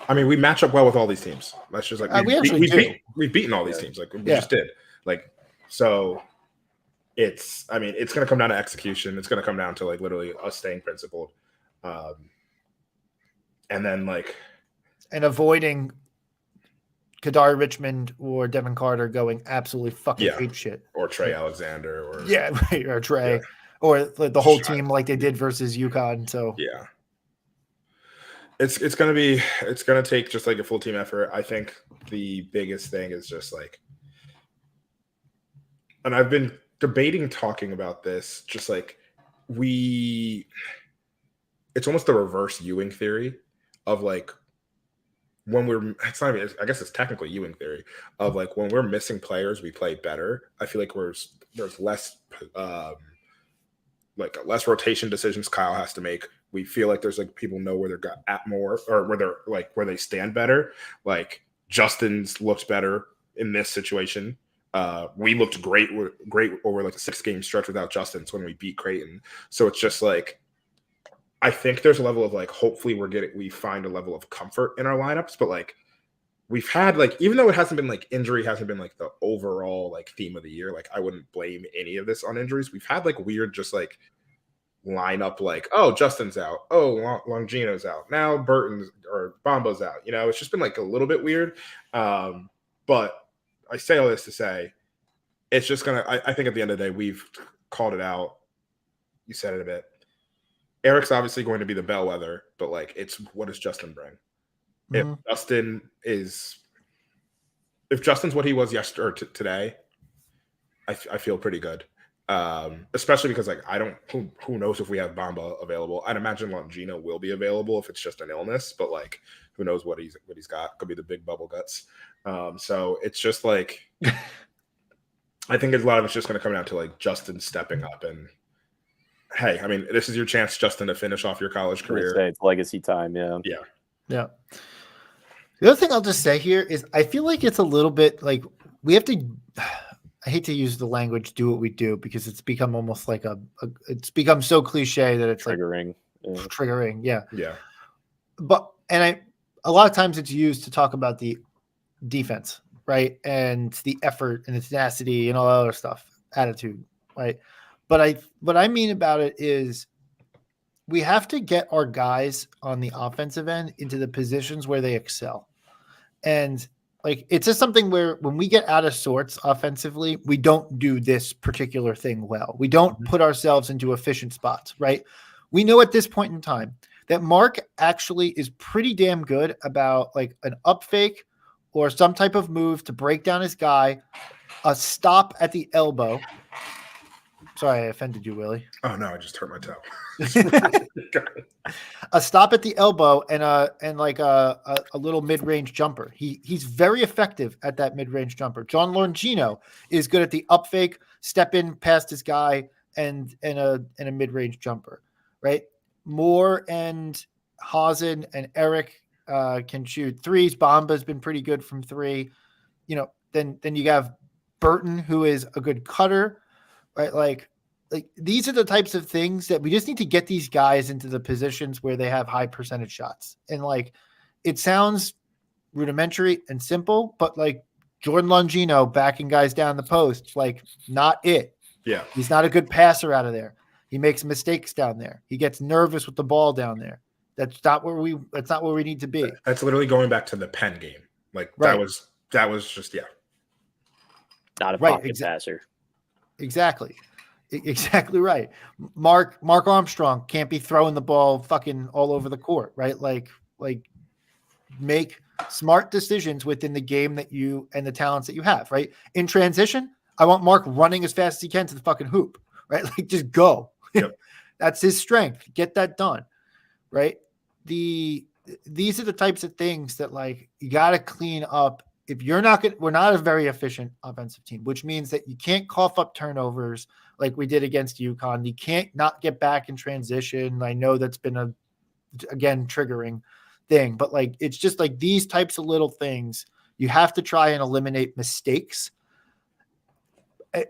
I mean, we match up well with all these teams. That's just like we've beaten all these teams. Like we just did. Like so, it's going to come down to execution. It's going to come down to like literally us staying principled, and then and avoiding Kadar Richmond or Devin Carter going absolutely fucking ape shit, or Trey Alexander, or or Trey, or the whole team like they did versus UConn. So it's going to take just like a full team effort. I think the biggest thing is just like, and I've been talking about this, just like it's almost the reverse Ewing theory of like it's not even, I guess it's technically Ewing theory of like when we're missing players, we play better. I feel like there's less less rotation decisions Kyle has to make. We feel like there's like people know where they're at more, or where they're like where they stand better. Like Justin's looked better in this situation. We looked great over like a 6-game stretch without Justin's when we beat Creighton. So it's just like, I think there's a level of like, hopefully we find a level of comfort in our lineups, but like we've had like, even though it hasn't been like injury hasn't been like the overall like theme of the year, like I wouldn't blame any of this on injuries. We've had like weird, just like lineup, like, oh, Justin's out. Oh, Longino's out. Now Burton's or Bombo's out. It's just been like a little bit weird. But I say all this to say, it's just I think at the end of the day, we've called it out. You said it a bit. Eric's obviously going to be the bellwether, but like, it's what does Justin bring? Mm-hmm. If Justin's what he was yesterday or today, I feel pretty good. Especially because like who knows if we have Bamba available. I'd imagine Longino will be available if it's just an illness, but like who knows what he's got? Could be the big bubble guts. So it's just like I think a lot of it's just going to come down to like Justin stepping up and. Hey, I mean, this is your chance, Justin, to finish off your college career. It's legacy time, yeah. The other thing I'll just say here is I feel like it's a little bit like we have to. I hate to use the language "do what we do" because it's become almost like it's become so cliche that it's triggering. Like triggering, yeah. But a lot of times it's used to talk about the defense, right, and the effort and the tenacity and all that other stuff, attitude, right. But what I mean about it is we have to get our guys on the offensive end into the positions where they excel. And like, it's just something where when we get out of sorts offensively, we don't do this particular thing well. We don't put ourselves into efficient spots, right? We know at this point in time that Mark actually is pretty damn good about like an up fake or some type of move to break down his guy, a stop at the elbow. Sorry, I offended you, Willie. Oh no, I just hurt my toe. A stop at the elbow and a little mid-range jumper. He's very effective at that mid-range jumper. John Longino is good at the up fake, step in past his guy, and a mid-range jumper. Right? Moore and Hazen and Eric can shoot threes. Bomba's been pretty good from three. Then you have Burton, who is a good cutter. Right, like these are the types of things that we just need to get these guys into the positions where they have high percentage shots. And like, it sounds rudimentary and simple, but like Jordan Longino backing guys down the post, like not it. Yeah, he's not a good passer out of there. He makes mistakes down there. He gets nervous with the ball down there. That's not where we need to be. That's literally going back to the Penn game. Like right. that was just not a pocket passer. Exactly right. Mark Armstrong can't be throwing the ball fucking all over the court, right? Like make smart decisions within the game that you and the talents that you have, right? In transition, I want Mark running as fast as he can to the fucking hoop, right? Like just go. Yep. That's his strength. Get that done, right? These are the types of things that like you got to clean up. If we're not a very efficient offensive team, which means that you can't cough up turnovers like we did against UConn. You can't not get back in transition. I know that's been again, triggering thing, but like, it's just like these types of little things you have to try and eliminate mistakes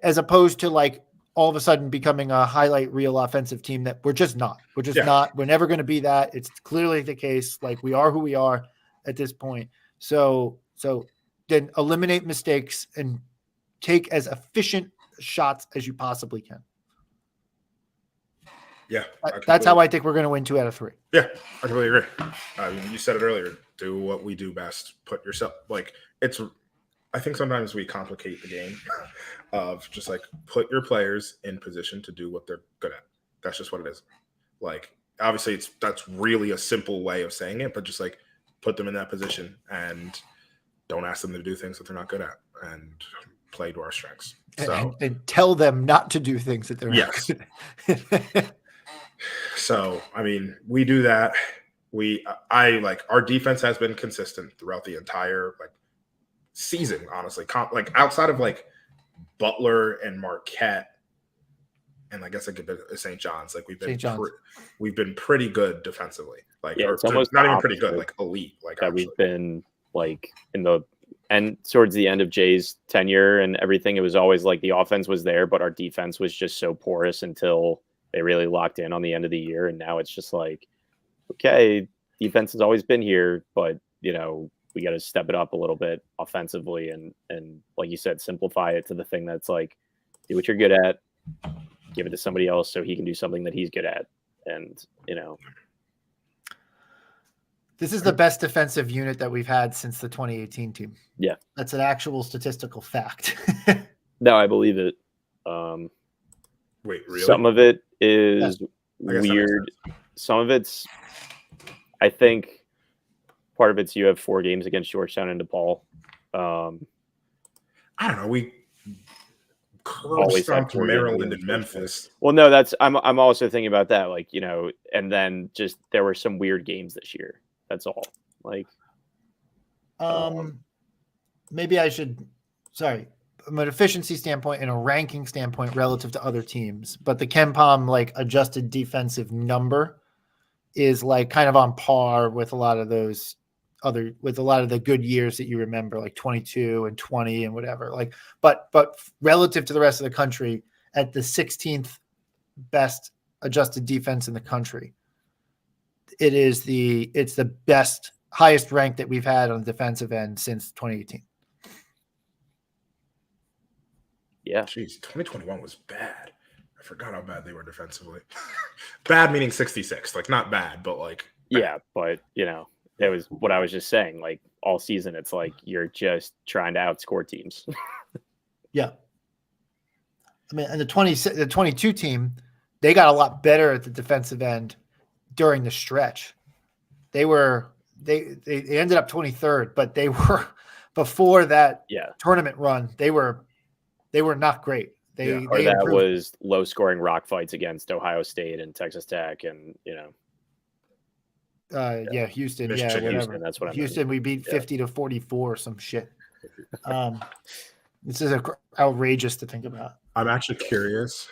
as opposed to like all of a sudden becoming a highlight reel offensive team that we're just not. We're never going to be that. It's clearly the case. Like we are who we are at this point. So then eliminate mistakes and take as efficient shots as you possibly can. Yeah. That's how I think we're going to win 2 out of 3. Yeah, I completely agree. You said it earlier. Do what we do best. Put yourself I think sometimes we complicate the game of just like put your players in position to do what they're good at. That's just what it is. Like, obviously that's really a simple way of saying it, but just like put them in that position and don't ask them to do things that they're not good at and play to our strengths. And tell them not to do things that they're not good at. So, I mean, we do that. Our defense has been consistent throughout the entire season, honestly. Outside of Butler and Marquette, and I guess I could be St. John's. We've been pretty good defensively. It's almost not even pretty good, elite. We've been in the and towards the end of Jay's tenure and everything, it was always like the offense was there, but our defense was just so porous until they really locked in on the end of the year. And now it's just like, okay, defense has always been here, but we got to step it up a little bit offensively and like you said, simplify it to the thing that's like, do what you're good at, give it to somebody else so he can do something that he's good at. And, this is the best defensive unit that we've had since the 2018 team. Yeah. That's an actual statistical fact. No, I believe it. Wait, really? Some of it is weird. Some of it's, I think part of it's you have 4 games against Georgetown and DePaul. I don't know. We always have Maryland and Memphis. Well, no, I'm also thinking about that. And then just there were some weird games this year. That's all. Like, maybe I should. Sorry, from an efficiency standpoint and a ranking standpoint relative to other teams, but the KenPom like adjusted defensive number is like kind of on par with a lot of those with a lot of the good years that you remember, like 22 and 20 and whatever. Like, but relative to the rest of the country, at the 16th best adjusted defense in the country, it's the best, highest rank that we've had on the defensive end since 2018. Yeah. Jeez, 2021 was bad. I forgot how bad they were defensively. Bad meaning 66, like not bad, but like bad. Yeah, but it was what I was just saying. Like all season, it's like you're just trying to outscore teams. Yeah. I mean, and the 22 team, they got a lot better at the defensive end during the stretch. They ended up 23rd, but they were before that tournament run. They were not great. They that was low scoring rock fights against Ohio State and Texas Tech, and Houston, Michigan, whatever. Houston, that's what I meant. Houston, we beat 50-44 or some shit. This is outrageous to think about. I'm actually curious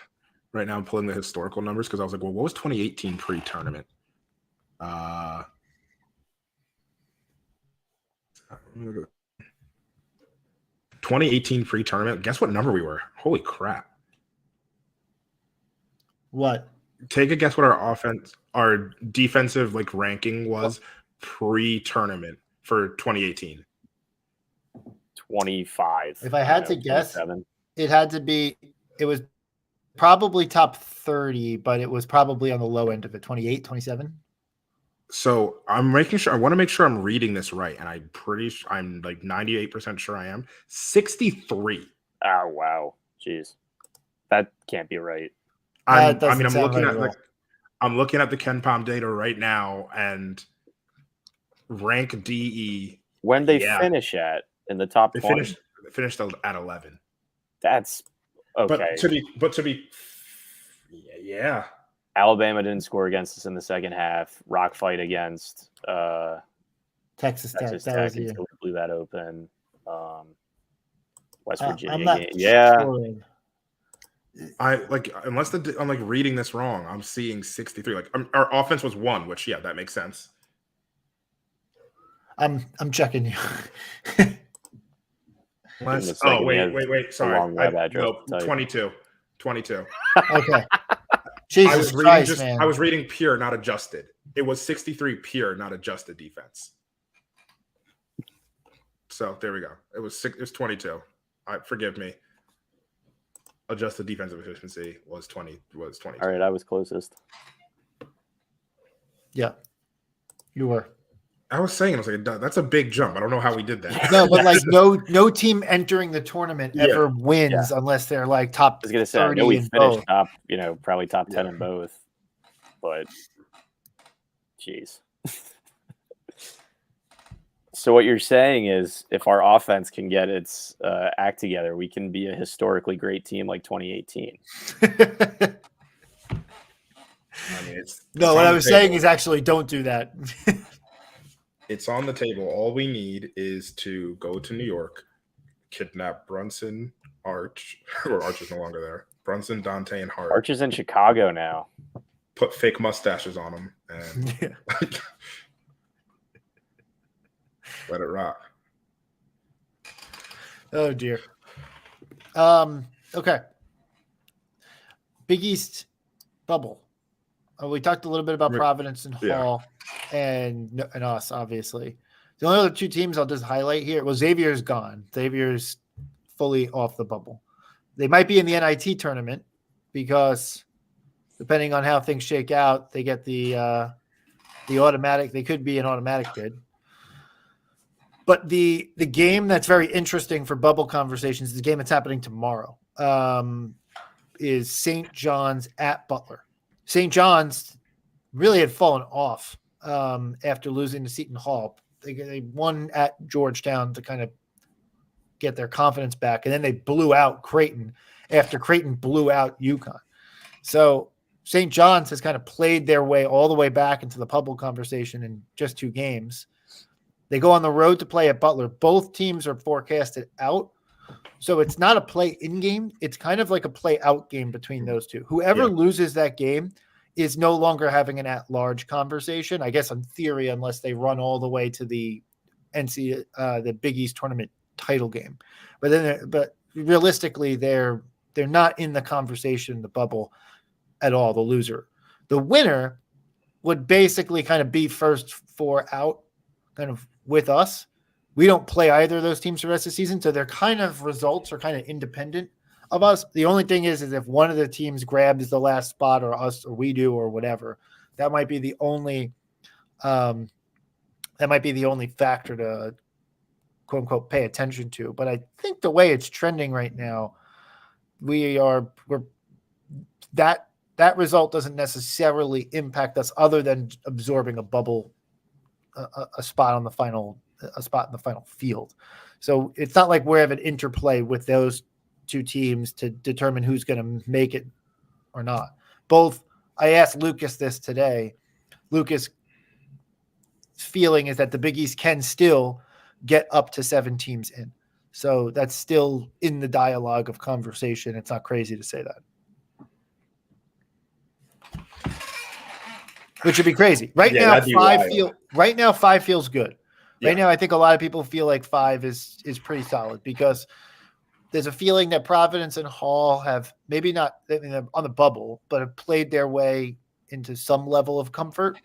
right now. I'm pulling the historical numbers because I was like, well, what was 2018 pre-tournament? 2018 pre-tournament. Guess what number we were? Holy crap! What? Take a guess what our defensive like ranking was pre-tournament for 2018. 25. If I had to guess, 27. It was probably top 30, but it was probably on the low end of it. 28, 27. So I'm making sure. I want to make sure I'm reading this right, and I'm like 98% sure I am. 63. Oh wow, jeez, that can't be right. I'm looking at the KenPom data right now, and rank DE. When they finish at in the top 20? They finished at 11. That's okay. But to be, yeah. Alabama didn't score against us in the second half. Rock fight against Texas Tech until we blew that open. West Virginia. I'm not sure. I like unless I'm like reading this wrong. I'm seeing 63. Like our offense was 1, which that makes sense. I'm checking you. Wait. Sorry. 22. Okay. Jesus Christ, man. I was reading pure, not adjusted. It was 63 pure, not adjusted defense. So there we go. It was 22. Forgive me. Adjusted defensive efficiency was 20. All right, I was closest. Yeah, you were. I was saying, I was like, that's a big jump. I don't know how we did that. No, but like no team entering the tournament ever wins unless they're like top. I was gonna say, I know we finished top, probably top 10 in both, but jeez. So what you're saying is, if our offense can get its act together, we can be a historically great team like 2018. What I was saying is actually don't do that. It's on the table. All we need is to go to New York, kidnap Brunson, Arch, or Arch is no longer there. Brunson, Dante, and Hart. Arch is in Chicago now. Put fake mustaches on them and let it rock. Oh dear. Okay. Big East bubble. We talked a little bit about Providence and Hall and us, obviously. The only other two teams I'll just highlight here. Well, Xavier's gone. Xavier's fully off the bubble. They might be in the NIT tournament because depending on how things shake out, they get the automatic. They could be an automatic bid. But the game that's very interesting for bubble conversations is the game that's happening tomorrow. Is St. John's at Butler. St. John's really had fallen off after losing to Seton Hall. They won at Georgetown to kind of get their confidence back, and then they blew out Creighton after Creighton blew out UConn. So St. John's has kind of played their way all the way back into the bubble conversation in just 2 games. They go on the road to play at Butler. Both teams are forecasted out. So it's not a play-in game. It's kind of like a play-out game between those two. Whoever loses that game is no longer having an at-large conversation, I guess, in theory, unless they run all the way to the the Big East tournament title game. But realistically, they're not in the conversation in the bubble at all, the loser. The winner would basically kind of be first four out kind of with us. We don't play either of those teams for the rest of the season, so their kind of results are kind of independent of us. The only thing is if one of the teams grabs the last spot, or us, or we do, or whatever, that might be the only factor to quote unquote pay attention to. But I think the way it's trending right now, that result doesn't necessarily impact us, other than absorbing a bubble, a spot in the final field. So it's not like we have an interplay with those two teams to determine who's going to make it or not. I asked Lucas this today. Lucas' feeling is that the Big East can still get up to 7 teams in. So that's still in the dialogue of conversation. It's not crazy to say that. Which would be crazy. Right now, 5 feels good. Right now, I think a lot of people feel like 5 is pretty solid, because there's a feeling that Providence and Hall have maybe not on the bubble, but have played their way into some level of comfort.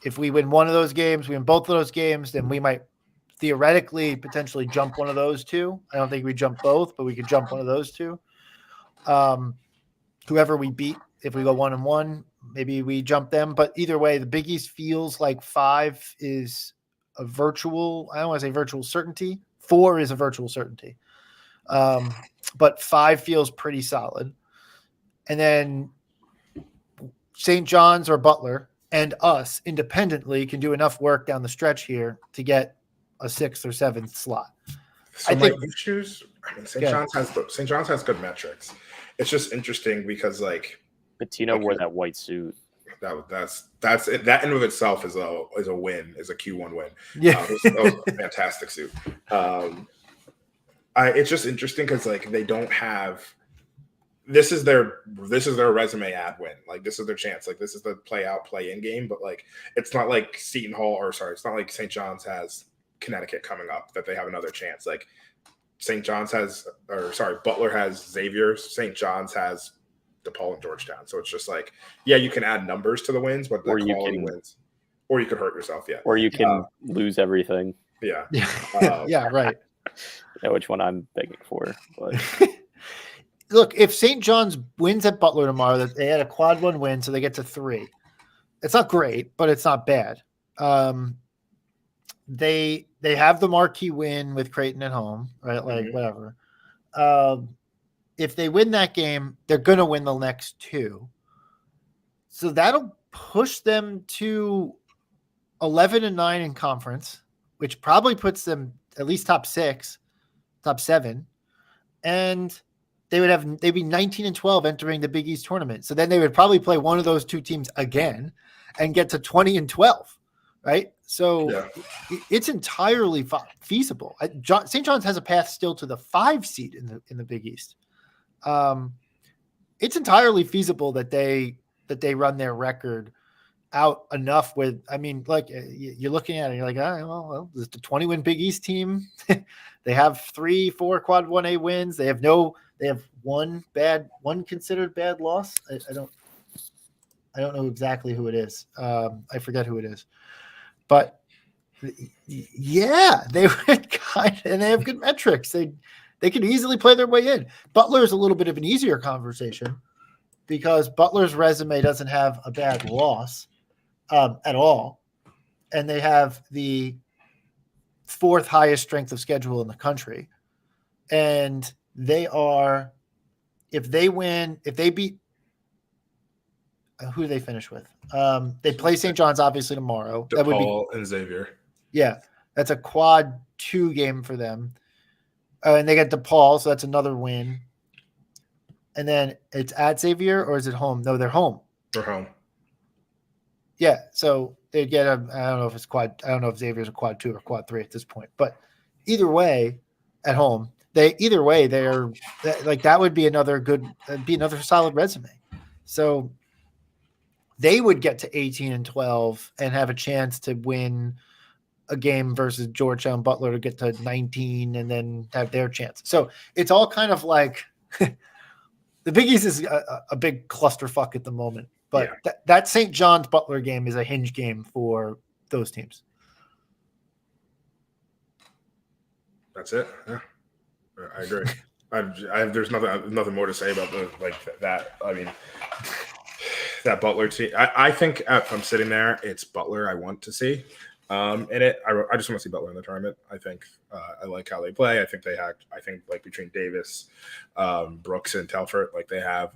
If we win one of those games, we win both of those games, then we might theoretically potentially jump one of those two. I don't think we jump both, but we could jump one of those two. Whoever we beat, if we go 1-1, maybe we jump them. But either way, the Big East feels like 5 is a virtual, I don't want to say virtual certainty. 4 is a virtual certainty. But 5 feels pretty solid. And then St. John's or Butler and us independently can do enough work down the stretch here to get a 6th or 7th slot. So I think St. John's has good metrics. It's just interesting because Pitino wore that white suit. That's it. That in of itself is a win, is a Q1 win. Yeah, that was a fantastic suit. It's just interesting because they don't have. This is their resume ad win. This is their chance. This is the play in game. But it's not like Seton Hall it's not like St. John's has Connecticut coming up that they have another chance. Butler has Xavier. St. John's has DePaul and Georgetown. So it's just you can add numbers to the wins, but the quality wins. Or you could hurt yourself, yeah. Or you can lose everything. Yeah. Yeah, right. I know which one I'm begging for. But look, if St. John's wins at Butler tomorrow, they had a quad 1 win, so they get to 3. It's not great, but it's not bad. They have the marquee win with Creighton at home, right? Whatever. If they win that game, they're going to win the next 2. So that'll push them to 11-9 in conference, which probably puts them at least top 6, top 7. And they'd be 19-12 entering the Big East tournament. So then they would probably play one of those 2 teams again and get to 20-12, right? So it's entirely feasible. St. John's has a path still to the 5 seed in the Big East. It's entirely feasible that they run their record out enough with. I mean, you're looking at it, you're like, well, this is the 20-win Big East team. They have 3-4 quad 1A wins. They have one considered bad loss. I don't know exactly who it is. I forget who it is, but yeah, they would and they have good metrics. They could easily play their way in. Butler is a little bit of an easier conversation because Butler's resume doesn't have a bad loss at all. And they have the 4th highest strength of schedule in the country. And they are, if they beat, who do they finish with? They play St. John's obviously tomorrow. DePaul that would be, and Xavier. Yeah, that's a quad 2 game for them. And they get DePaul, so that's another win. And then it's at Xavier, or is it home? No, they're home. They're home. Yeah, so They get I don't know if it's quad. I don't know if Xavier's a quad 2 or quad 3 at this point. But either way, at home, they're like that would be another solid resume. So they would get to 18-12 and have a chance to win a game versus Georgetown Butler to get to 19 and then have their chance. So it's all kind of like the Big East is a big clusterfuck at the moment. But that St. John's Butler game is a hinge game for those teams. That's it. Yeah, I agree. There's nothing more to say about that. I mean, that Butler team. I think if I'm sitting there, it's Butler I want to see. In it, I just want to see Butler in the tournament. I think I like how they play. I think between Davis, Brooks, and Telford, like they have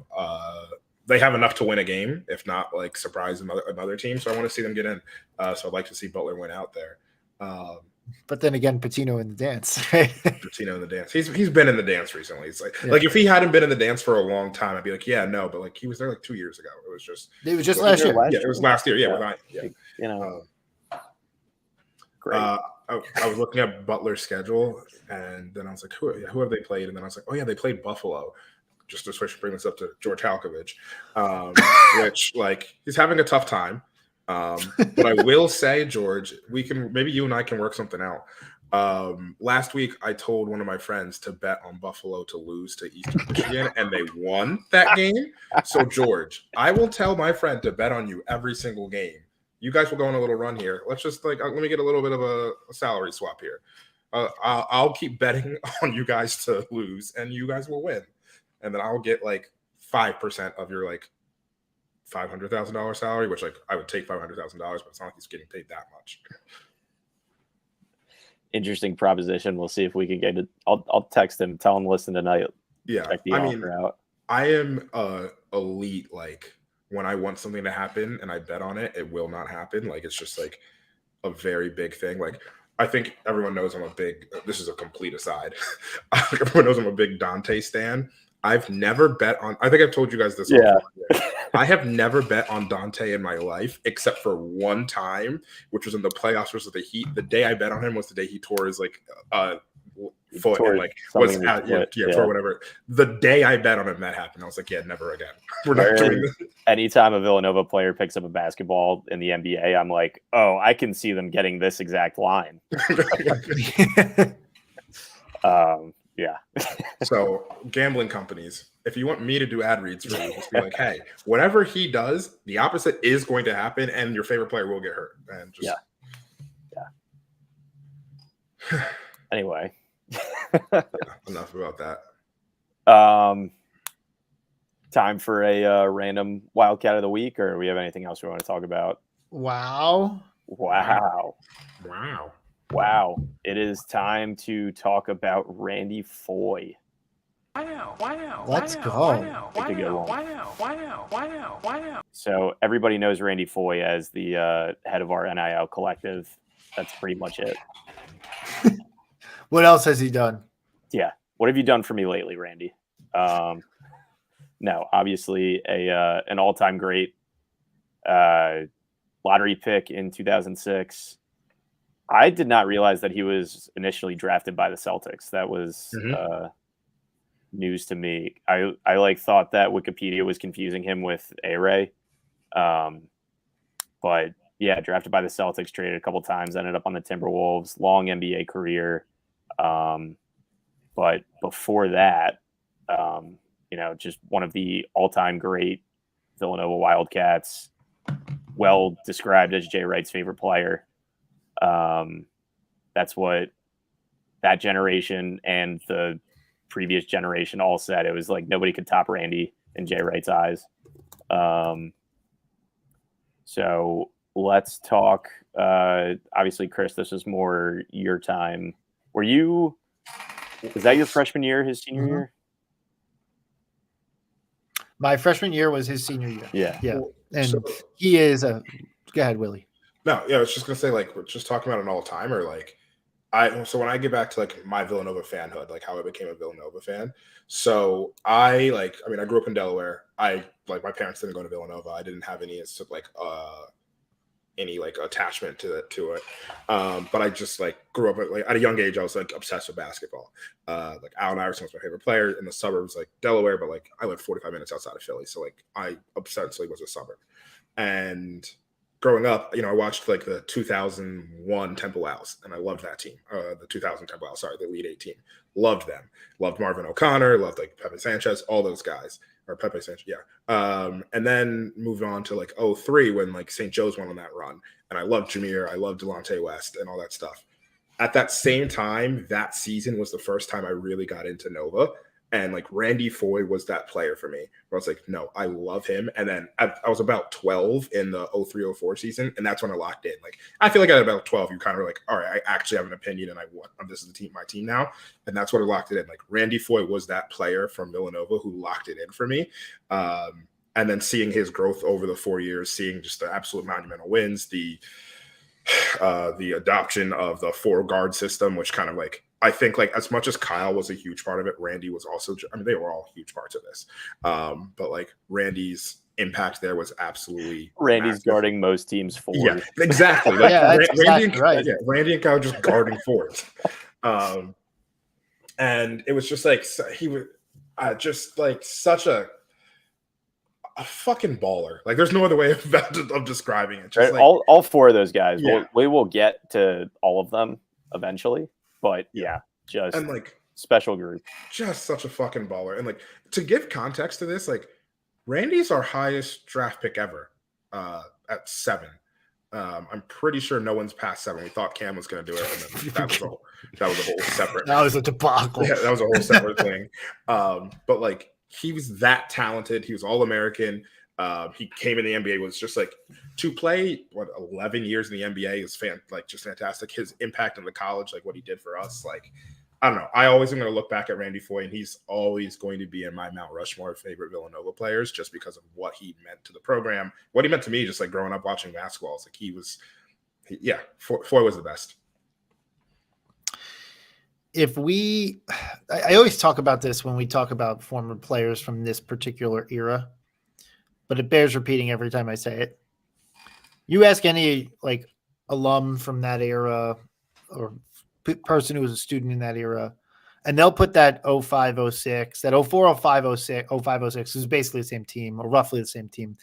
enough to win a game, if not like surprise another team. So I want to see them get in. So I'd like to see Butler win out there. But then again, Patino in the dance. Right? Patino in the dance. He's been in the dance recently. It's like if he hadn't been in the dance for a long time, I'd be like, yeah, no. But like he was there like 2 years ago. It was just last year. Yeah, it was last year. Yeah, Great. I was looking at Butler's schedule, and then I was like, who have they played? And then I was like, oh yeah, they played Buffalo. Just to bring this up to George Halkovich, which like he's having a tough time. But I will say, George, maybe you and I can work something out. Last week, I told one of my friends to bet on Buffalo to lose to Eastern Michigan, and they won that game. So, George, I will tell my friend to bet on you every single game. You guys will go on a little run here. Let's just let me get a little bit of a salary swap here. I'll keep betting on you guys to lose, and you guys will win. And then I'll get like 5% of your like $500,000 salary, which like I would take $500,000, but it's not like he's getting paid that much. Interesting proposition. We'll see if we can get it. I'll text him, tell him listen tonight. Yeah, check the offer out. I am elite. Like when I want something to happen and I bet on it, it will not happen. Like it's just like a very big thing. Like I think everyone knows I'm a big. This is a complete aside. Everyone knows I'm a big Dante stan. I've never bet on. I think I've told you guys this. Yeah. I have never bet on Dante in my life except for one time, which was in the playoffs versus the Heat. The day I bet on him was the day he tore his like foot and like was out, tore whatever. The day I bet on him, that happened. I was like, yeah, never again. We're not doing this. Anytime a Villanova player picks up a basketball in the NBA, I'm like, oh, I can see them getting this exact line. Yeah. So gambling companies, if you want me to do ad reads for you, just be like, hey, whatever he does, the opposite is going to happen, and your favorite player will get hurt. And just Anyway. Enough about that. Time for a random Wildcat of the week, or do we have anything else we want to talk about? Wow. It is time to talk about Randy Foye. Let's go. So everybody knows Randy Foye as the head of our NIL collective. That's pretty much it. What else has he done? Yeah. What have you done for me lately, Randy? No, obviously an all-time great lottery pick in 2006. I did not realize that he was initially drafted by the Celtics. That was news to me. I like thought that Wikipedia was confusing him with A-Ray. But yeah, drafted by the Celtics, traded a couple times, ended up on the Timberwolves, long NBA career. But before that, just one of the all-time great Villanova Wildcats, well described as Jay Wright's favorite player. That's what that generation and the previous generation all said. It was like nobody could top Randy in Jay Wright's eyes. So let's talk. Obviously, Chris, this is more your time. Was that your freshman year, his senior year? My freshman year was his senior year. Yeah. And he is go ahead, Willie. No, yeah, I was just gonna say, like, we're just talking about an all-timer. Like, so when I get back to like my Villanova fanhood, like how I became a Villanova fan. So I grew up in Delaware. My parents didn't go to Villanova. I didn't have any like any like attachment to it. But I just like grew up at a young age. I was like obsessed with basketball. Like Allen Iverson was my favorite player in the suburbs, like Delaware, but like I lived 45 minutes outside of Philly, so like I essentially was a suburb. And growing up, I watched like the 2001 Temple Owls, and I loved that team. The 2000 Temple Owls, sorry, the Elite 8 team. Loved them. Loved Marvin O'Connor. Loved like Pepe Sanchez, all those guys. Or Pepe Sanchez, yeah. And then moved on to like 03 when like St. Joe's went on that run. And I loved Jameer. I loved Delonte West and all that stuff. At that same time, that season was the first time I really got into Nova. And like Randy Foye was that player for me. Where I was like, no, I love him. And then I was about 12 in the 03-04 season, and that's when I locked in. Like I feel like at about 12, you kind of like, all right, I actually have an opinion, and this is my team now, and that's what I locked it in. Like Randy Foye was that player from Villanova who locked it in for me. And then seeing his growth over the 4 years, seeing just the absolute monumental wins, the adoption of the 4-guard system, which kind of like. I think like as much as Kyle was a huge part of it, Randy was also, they were all huge parts of this. But like Randy's impact there was absolutely Randy's massive. guarding most teams forward. Yeah, exactly. Like, that's exactly right. Yeah, Randy and Kyle just guarding forwards. And it was just like, he was just like such a fucking baller. Like there's no other way of describing it. Just Right? like, all 4 of those guys, yeah. we will get to all of them eventually. But yeah, just and like special group. Just such a fucking baller. And like to give context to this, like Randy's our highest draft pick ever at 7. I'm pretty sure no one's past 7. We thought Cam was going to do it, and then that was a whole separate. That was a debacle. Yeah, that was a whole separate thing. But like he was that talented. He was all American. He came in the NBA, was just like to play 11 years in the NBA is just fantastic. His impact in the college, like what he did for us, like I don't know. I always am going to look back at Randy Foye, and he's always going to be in my Mount Rushmore of favorite Villanova players, just because of what he meant to the program, what he meant to me, just like growing up watching basketball. It's like Foye was the best. I always talk about this when we talk about former players from this particular era, but it bears repeating every time I say it. You ask any like alum from that era or person who was a student in that era, and they'll put that 05, 06, that 04, 05, 06, 05, 06 is basically the same team or roughly the same team.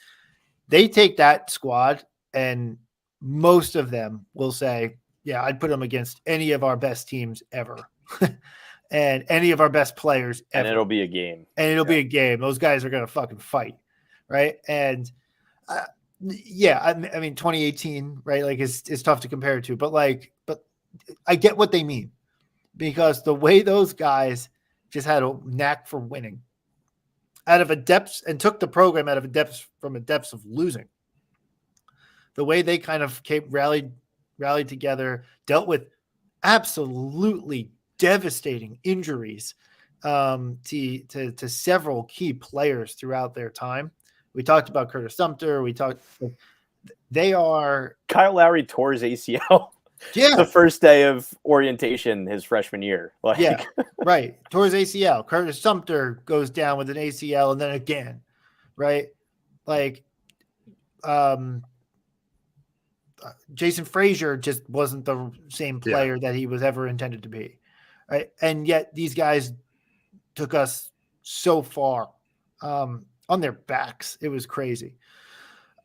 They take that squad and most of them will say, yeah, I'd put them against any of our best teams ever and any of our best players ever. And it'll be a game. Be a game. Those guys are going to fucking fight. Right. And I mean, 2018, right? Like it's tough to compare it to, but I get what they mean because the way those guys just had a knack for winning out of a depth and took the program out of a depth from a depth of losing. The way they kind of rallied together, dealt with absolutely devastating injuries to several key players throughout their time. We talked about Curtis Sumter. They are. Kyle Lowry tore his ACL. Yeah. The first day of orientation his freshman year. Yeah, right. Tore his ACL. Curtis Sumter goes down with an ACL and then again, right? Like, Jason Frazier just wasn't the same player that he was ever intended to be, right? And yet these guys took us so far on their backs. It was crazy.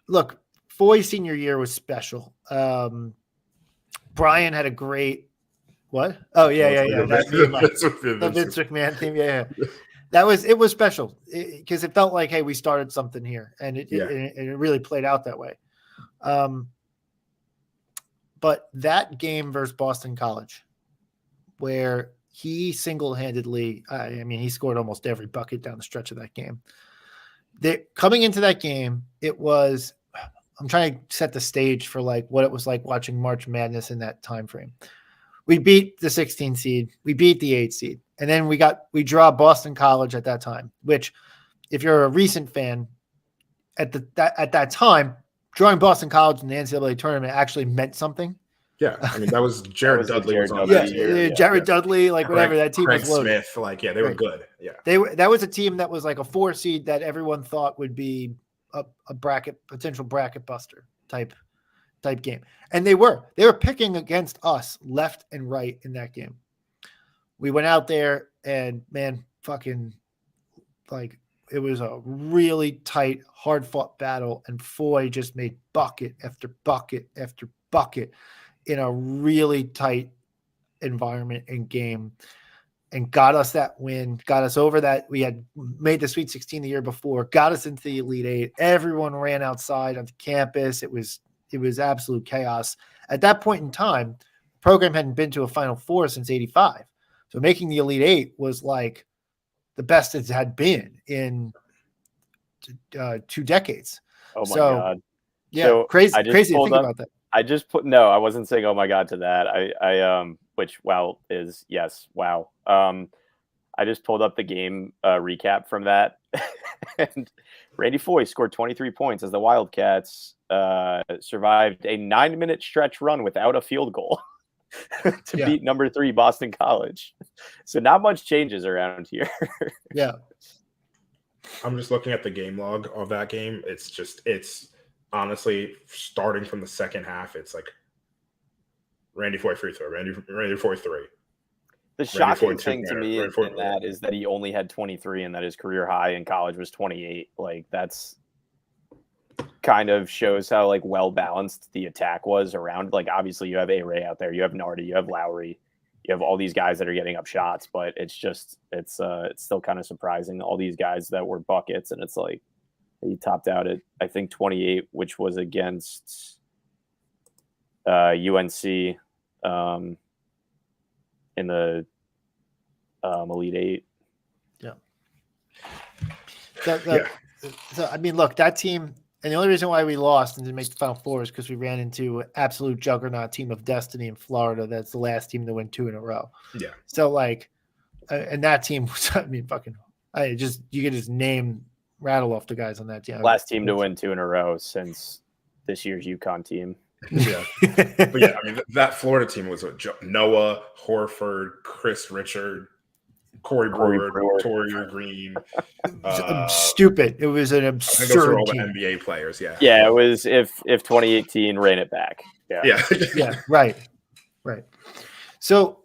Look, Foye's senior year was special. Brian had a great what? Oh yeah. The Vince McMahon theme. Yeah. It was special because it felt like, hey, we started something here, and it really played out that way. But that game versus Boston College, where he single-handedly, he scored almost every bucket down the stretch of that game. Coming into that game, I'm trying to set the stage for like what it was like watching March Madness in that time frame. We beat the 16 seed, we beat the 8 seed, and then we draw Boston College at that time, which if you're a recent fan at that time, drawing Boston College in the NCAA tournament actually meant something. Yeah, I mean that was Jared Dudley. Jared Dudley, like whatever that team Craig was loaded. Smith, they were good. Yeah, that was a team that was like a 4 seed that everyone thought would be a potential bracket buster type type game. And they were picking against us left and right in that game. We went out there and man, fucking like it was a really tight, hard fought battle. And Foy just made bucket after bucket after bucket in a really tight environment and game and got us that win, got us over that. We had made the Sweet 16 the year before, got us into the Elite Eight. Everyone ran outside onto campus. It was absolute chaos. At that point in time, the program hadn't been to a Final Four since 85. So making the Elite Eight was like the best it had been in 2 decades. Oh my God. Yeah, so crazy to think about that. I wasn't saying oh my God to that. I which wow is yes, wow. I just pulled up the game recap from that. And Randy Foy scored 23 points as the Wildcats survived a 9-minute stretch run without a field goal to beat number 3 Boston College. So not much changes around here. Yeah. I'm just looking at the game log of that game. It's honestly starting from the second half. It's like Randy Foy free throw, Randy Foy 3. The shocking thing to me in that is that he only had 23 and that his career high in college was 28. Like that's kind of shows how like well balanced the attack was around. Like obviously you have A-Ray out there, you have Nardi, you have Lowry, you have all these guys that are getting up shots, but it's still kind of surprising all these guys that were buckets, and it's like he topped out at I think 28, which was against UNC in the Elite Eight. Yeah. So I mean, look, that team, and the only reason why we lost and didn't make the Final Four is because we ran into an absolute juggernaut team of destiny in Florida. That's the last team to win 2 in a row. Yeah. So like, and that team was, I mean, you could just rattle off the guys on that team. Last team to win 2 in a row since this year's UConn team. Yeah. But yeah, I mean, that Florida team was Noah, Horford, Chris Richard, Corey Brewer, Victoria Green. Stupid. It was an absurd I think those were all team. the NBA players. Yeah. Yeah, it was if 2018 ran it back. Yeah. Yeah. Yeah. Right. So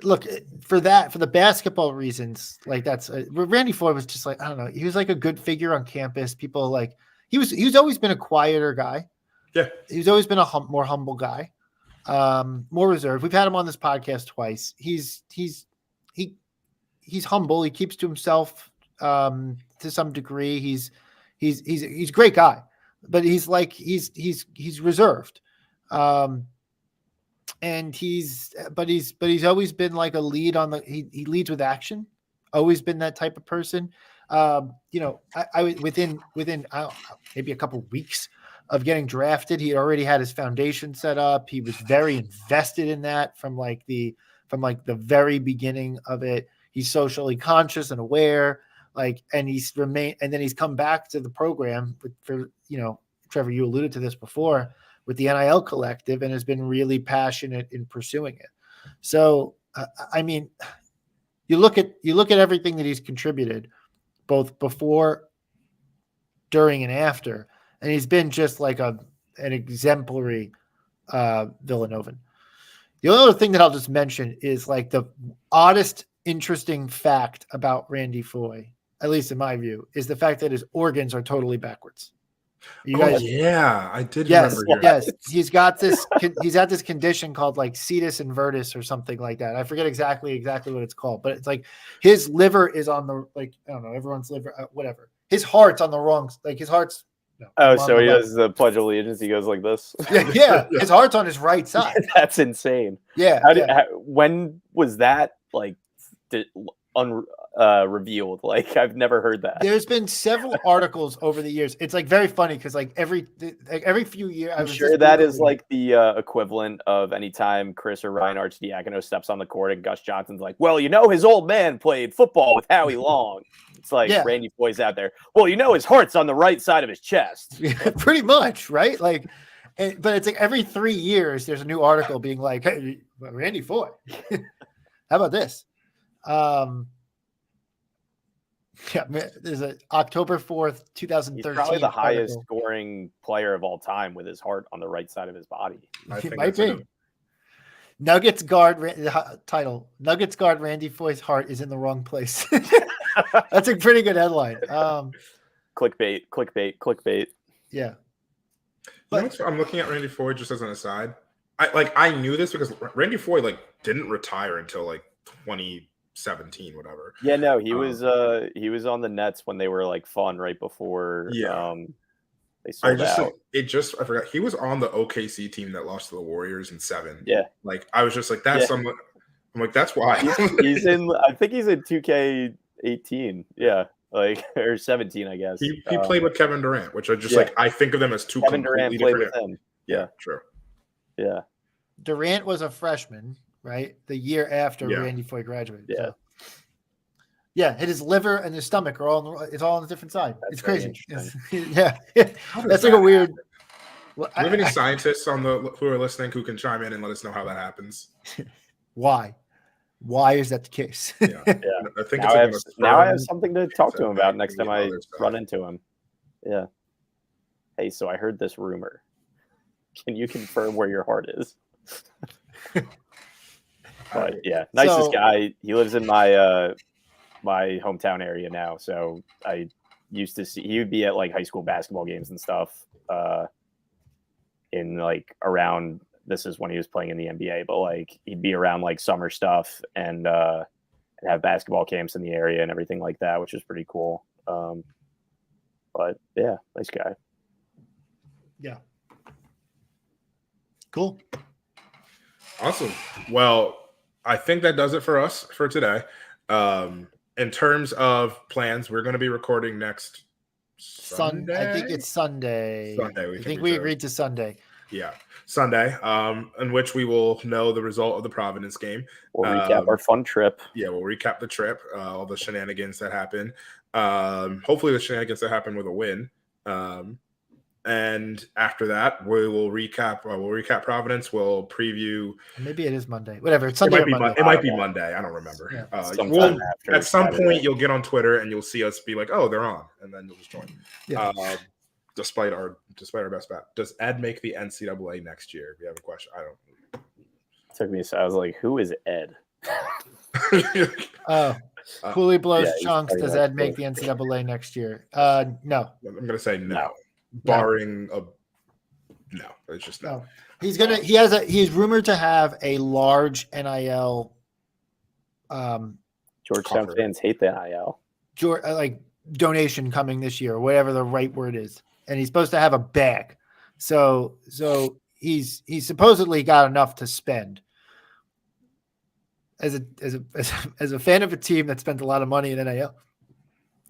look, for the basketball reasons, like that's Randy Foy was just like, I don't know. He was like a good figure on campus. People like, he's always been a quieter guy. Yeah. He's always been a more humble guy, more reserved. We've had him on this podcast twice. He's humble. He keeps to himself to some degree. He's a great guy, but he's reserved. And he's always been like a lead on he leads with action, always been that type of person. I within maybe a couple of weeks of getting drafted, he already had his foundation set up. He was very invested in that from the very beginning of it. He's socially conscious and aware, and he's come back to the program for Trevor, you alluded to this before, with the NIL collective, and has been really passionate in pursuing it. So, I mean, you look at everything that he's contributed, both before, during, and after, and he's been just like an exemplary Villanovan. The only other thing that I'll just mention is like the oddest, interesting fact about Randy Foy, at least in my view, is the fact that his organs are totally backwards. Yeah, I did remember. Yes, he's got this. He's had this condition called like cetus invertus or something like that. I forget exactly what it's called, but it's like his liver is on the I don't know, everyone's liver, whatever. His heart's on the wrong, his heart's. No, so he does the Pledge of Allegiance. He goes like this. Yeah. His heart's on his right side. That's insane. Yeah. When was that revealed? Like I've never heard that. There's been several articles over the years. It's like very funny because like every few years, I'm sure that is like the equivalent of anytime Chris or Ryan Arcidiacono steps on the court and Gus Johnson's like, well, his old man played football with Howie Long. It's like Randy Foy's out there. Well, his heart's on the right side of his chest. Pretty much, right? Like, but it's like every 3 years there's a new article being like, hey, Randy Foy. How about this? Yeah, there's a October 4th, He's 2013. probably the highest article. scoring player of all time with his heart on the right side of his body. I It think might that's in be. Nuggets guard title. Nuggets guard Randy Foy's heart is in the wrong place. That's a pretty good headline. Clickbait. Yeah. You know what's, I'm looking at Randy Foy just as an aside. I knew this because Randy Foy didn't retire until 2017, whatever. Yeah, no, he was on the Nets when they were fun right before they sold out. I forgot he was on the OKC team that lost to the Warriors in 7. Yeah. I was just that's someone. I'm that's why. he's in. I think he's in 2K18. Yeah, or 17, I guess. He played with Kevin Durant, which I just I think of them as two Kevin completely Durant played different. with him. Yeah, true. Yeah. Durant was a freshman, right? The year after Randy Foy graduated. Yeah. So. Yeah, his liver and his stomach are it's all on a different side. That's it's crazy. Yeah. That's a weird. Well, do you have any scientists who are listening who can chime in and let us know how that happens? Why? Why is that the case? Yeah. I think now I have something to talk to him about next time I run into him. Yeah. Hey, so I heard this rumor. Can you confirm where your heart is? But yeah, nicest guy. He lives in my my hometown area now, so I used to see he would be at high school basketball games and stuff in around, this is when he was playing in the NBA, but he'd be around summer stuff and have basketball camps in the area and everything like that, which is pretty cool. But yeah, nice guy. Yeah. Cool. Awesome. Well, I think that does it for us for today. In terms of plans, we're going to be recording next Sunday. I think it's Sunday. I think we agreed to Sunday. Yeah, Sunday, in which we will know the result of the Providence game. We'll recap our fun trip. Yeah, we'll recap the trip, all the shenanigans that happened. Hopefully the shenanigans that happened with a win. And after that, we will recap. We'll recap Providence. We'll preview. Maybe it is Monday. Whatever. It's Sunday. It might be Monday. I don't remember. Yeah. At some point, you'll get on Twitter and you'll see us be like, "Oh, they're on," and then you'll just join. Yeah. Despite our best bet, does Ed make the NCAA next year? If you have a question, I don't. It took me. So I was like, "Who is Ed?" Cooley blows chunks. Does Ed make the NCAA next year? No. I'm gonna say no. Barring no, it's just no. He's rumored to have a large NIL. Georgetown fans hate the NIL. Donation coming this year, whatever the right word is, and he's supposed to have a bag. So he's supposedly got enough to spend. As a fan of a team that spent a lot of money in NIL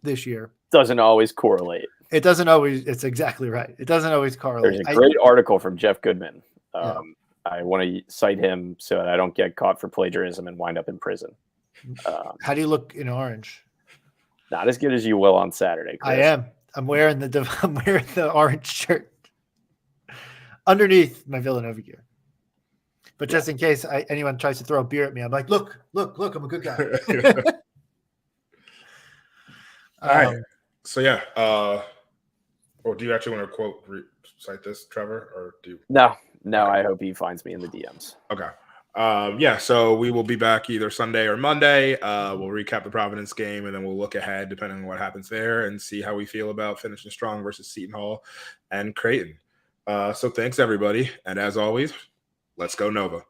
this year, doesn't always correlate. It doesn't always. It's exactly right. It doesn't always correlate. There's a great article from Jeff Goodman. I want to cite him so that I don't get caught for plagiarism and wind up in prison. How do you look in orange? Not as good as you will on Saturday, Chris. I am. I'm wearing the orange shirt underneath my Villanova gear. But just in case anyone tries to throw a beer at me, I'm like, look, I'm a good guy. All right. So yeah. Do you actually want to cite this, Trevor, or do you? No. I hope he finds me in the DMs. Okay. So we will be back either Sunday or Monday. We'll recap the Providence game, and then we'll look ahead, depending on what happens there, and see how we feel about finishing strong versus Seton Hall and Creighton. So thanks, everybody. And as always, let's go Nova.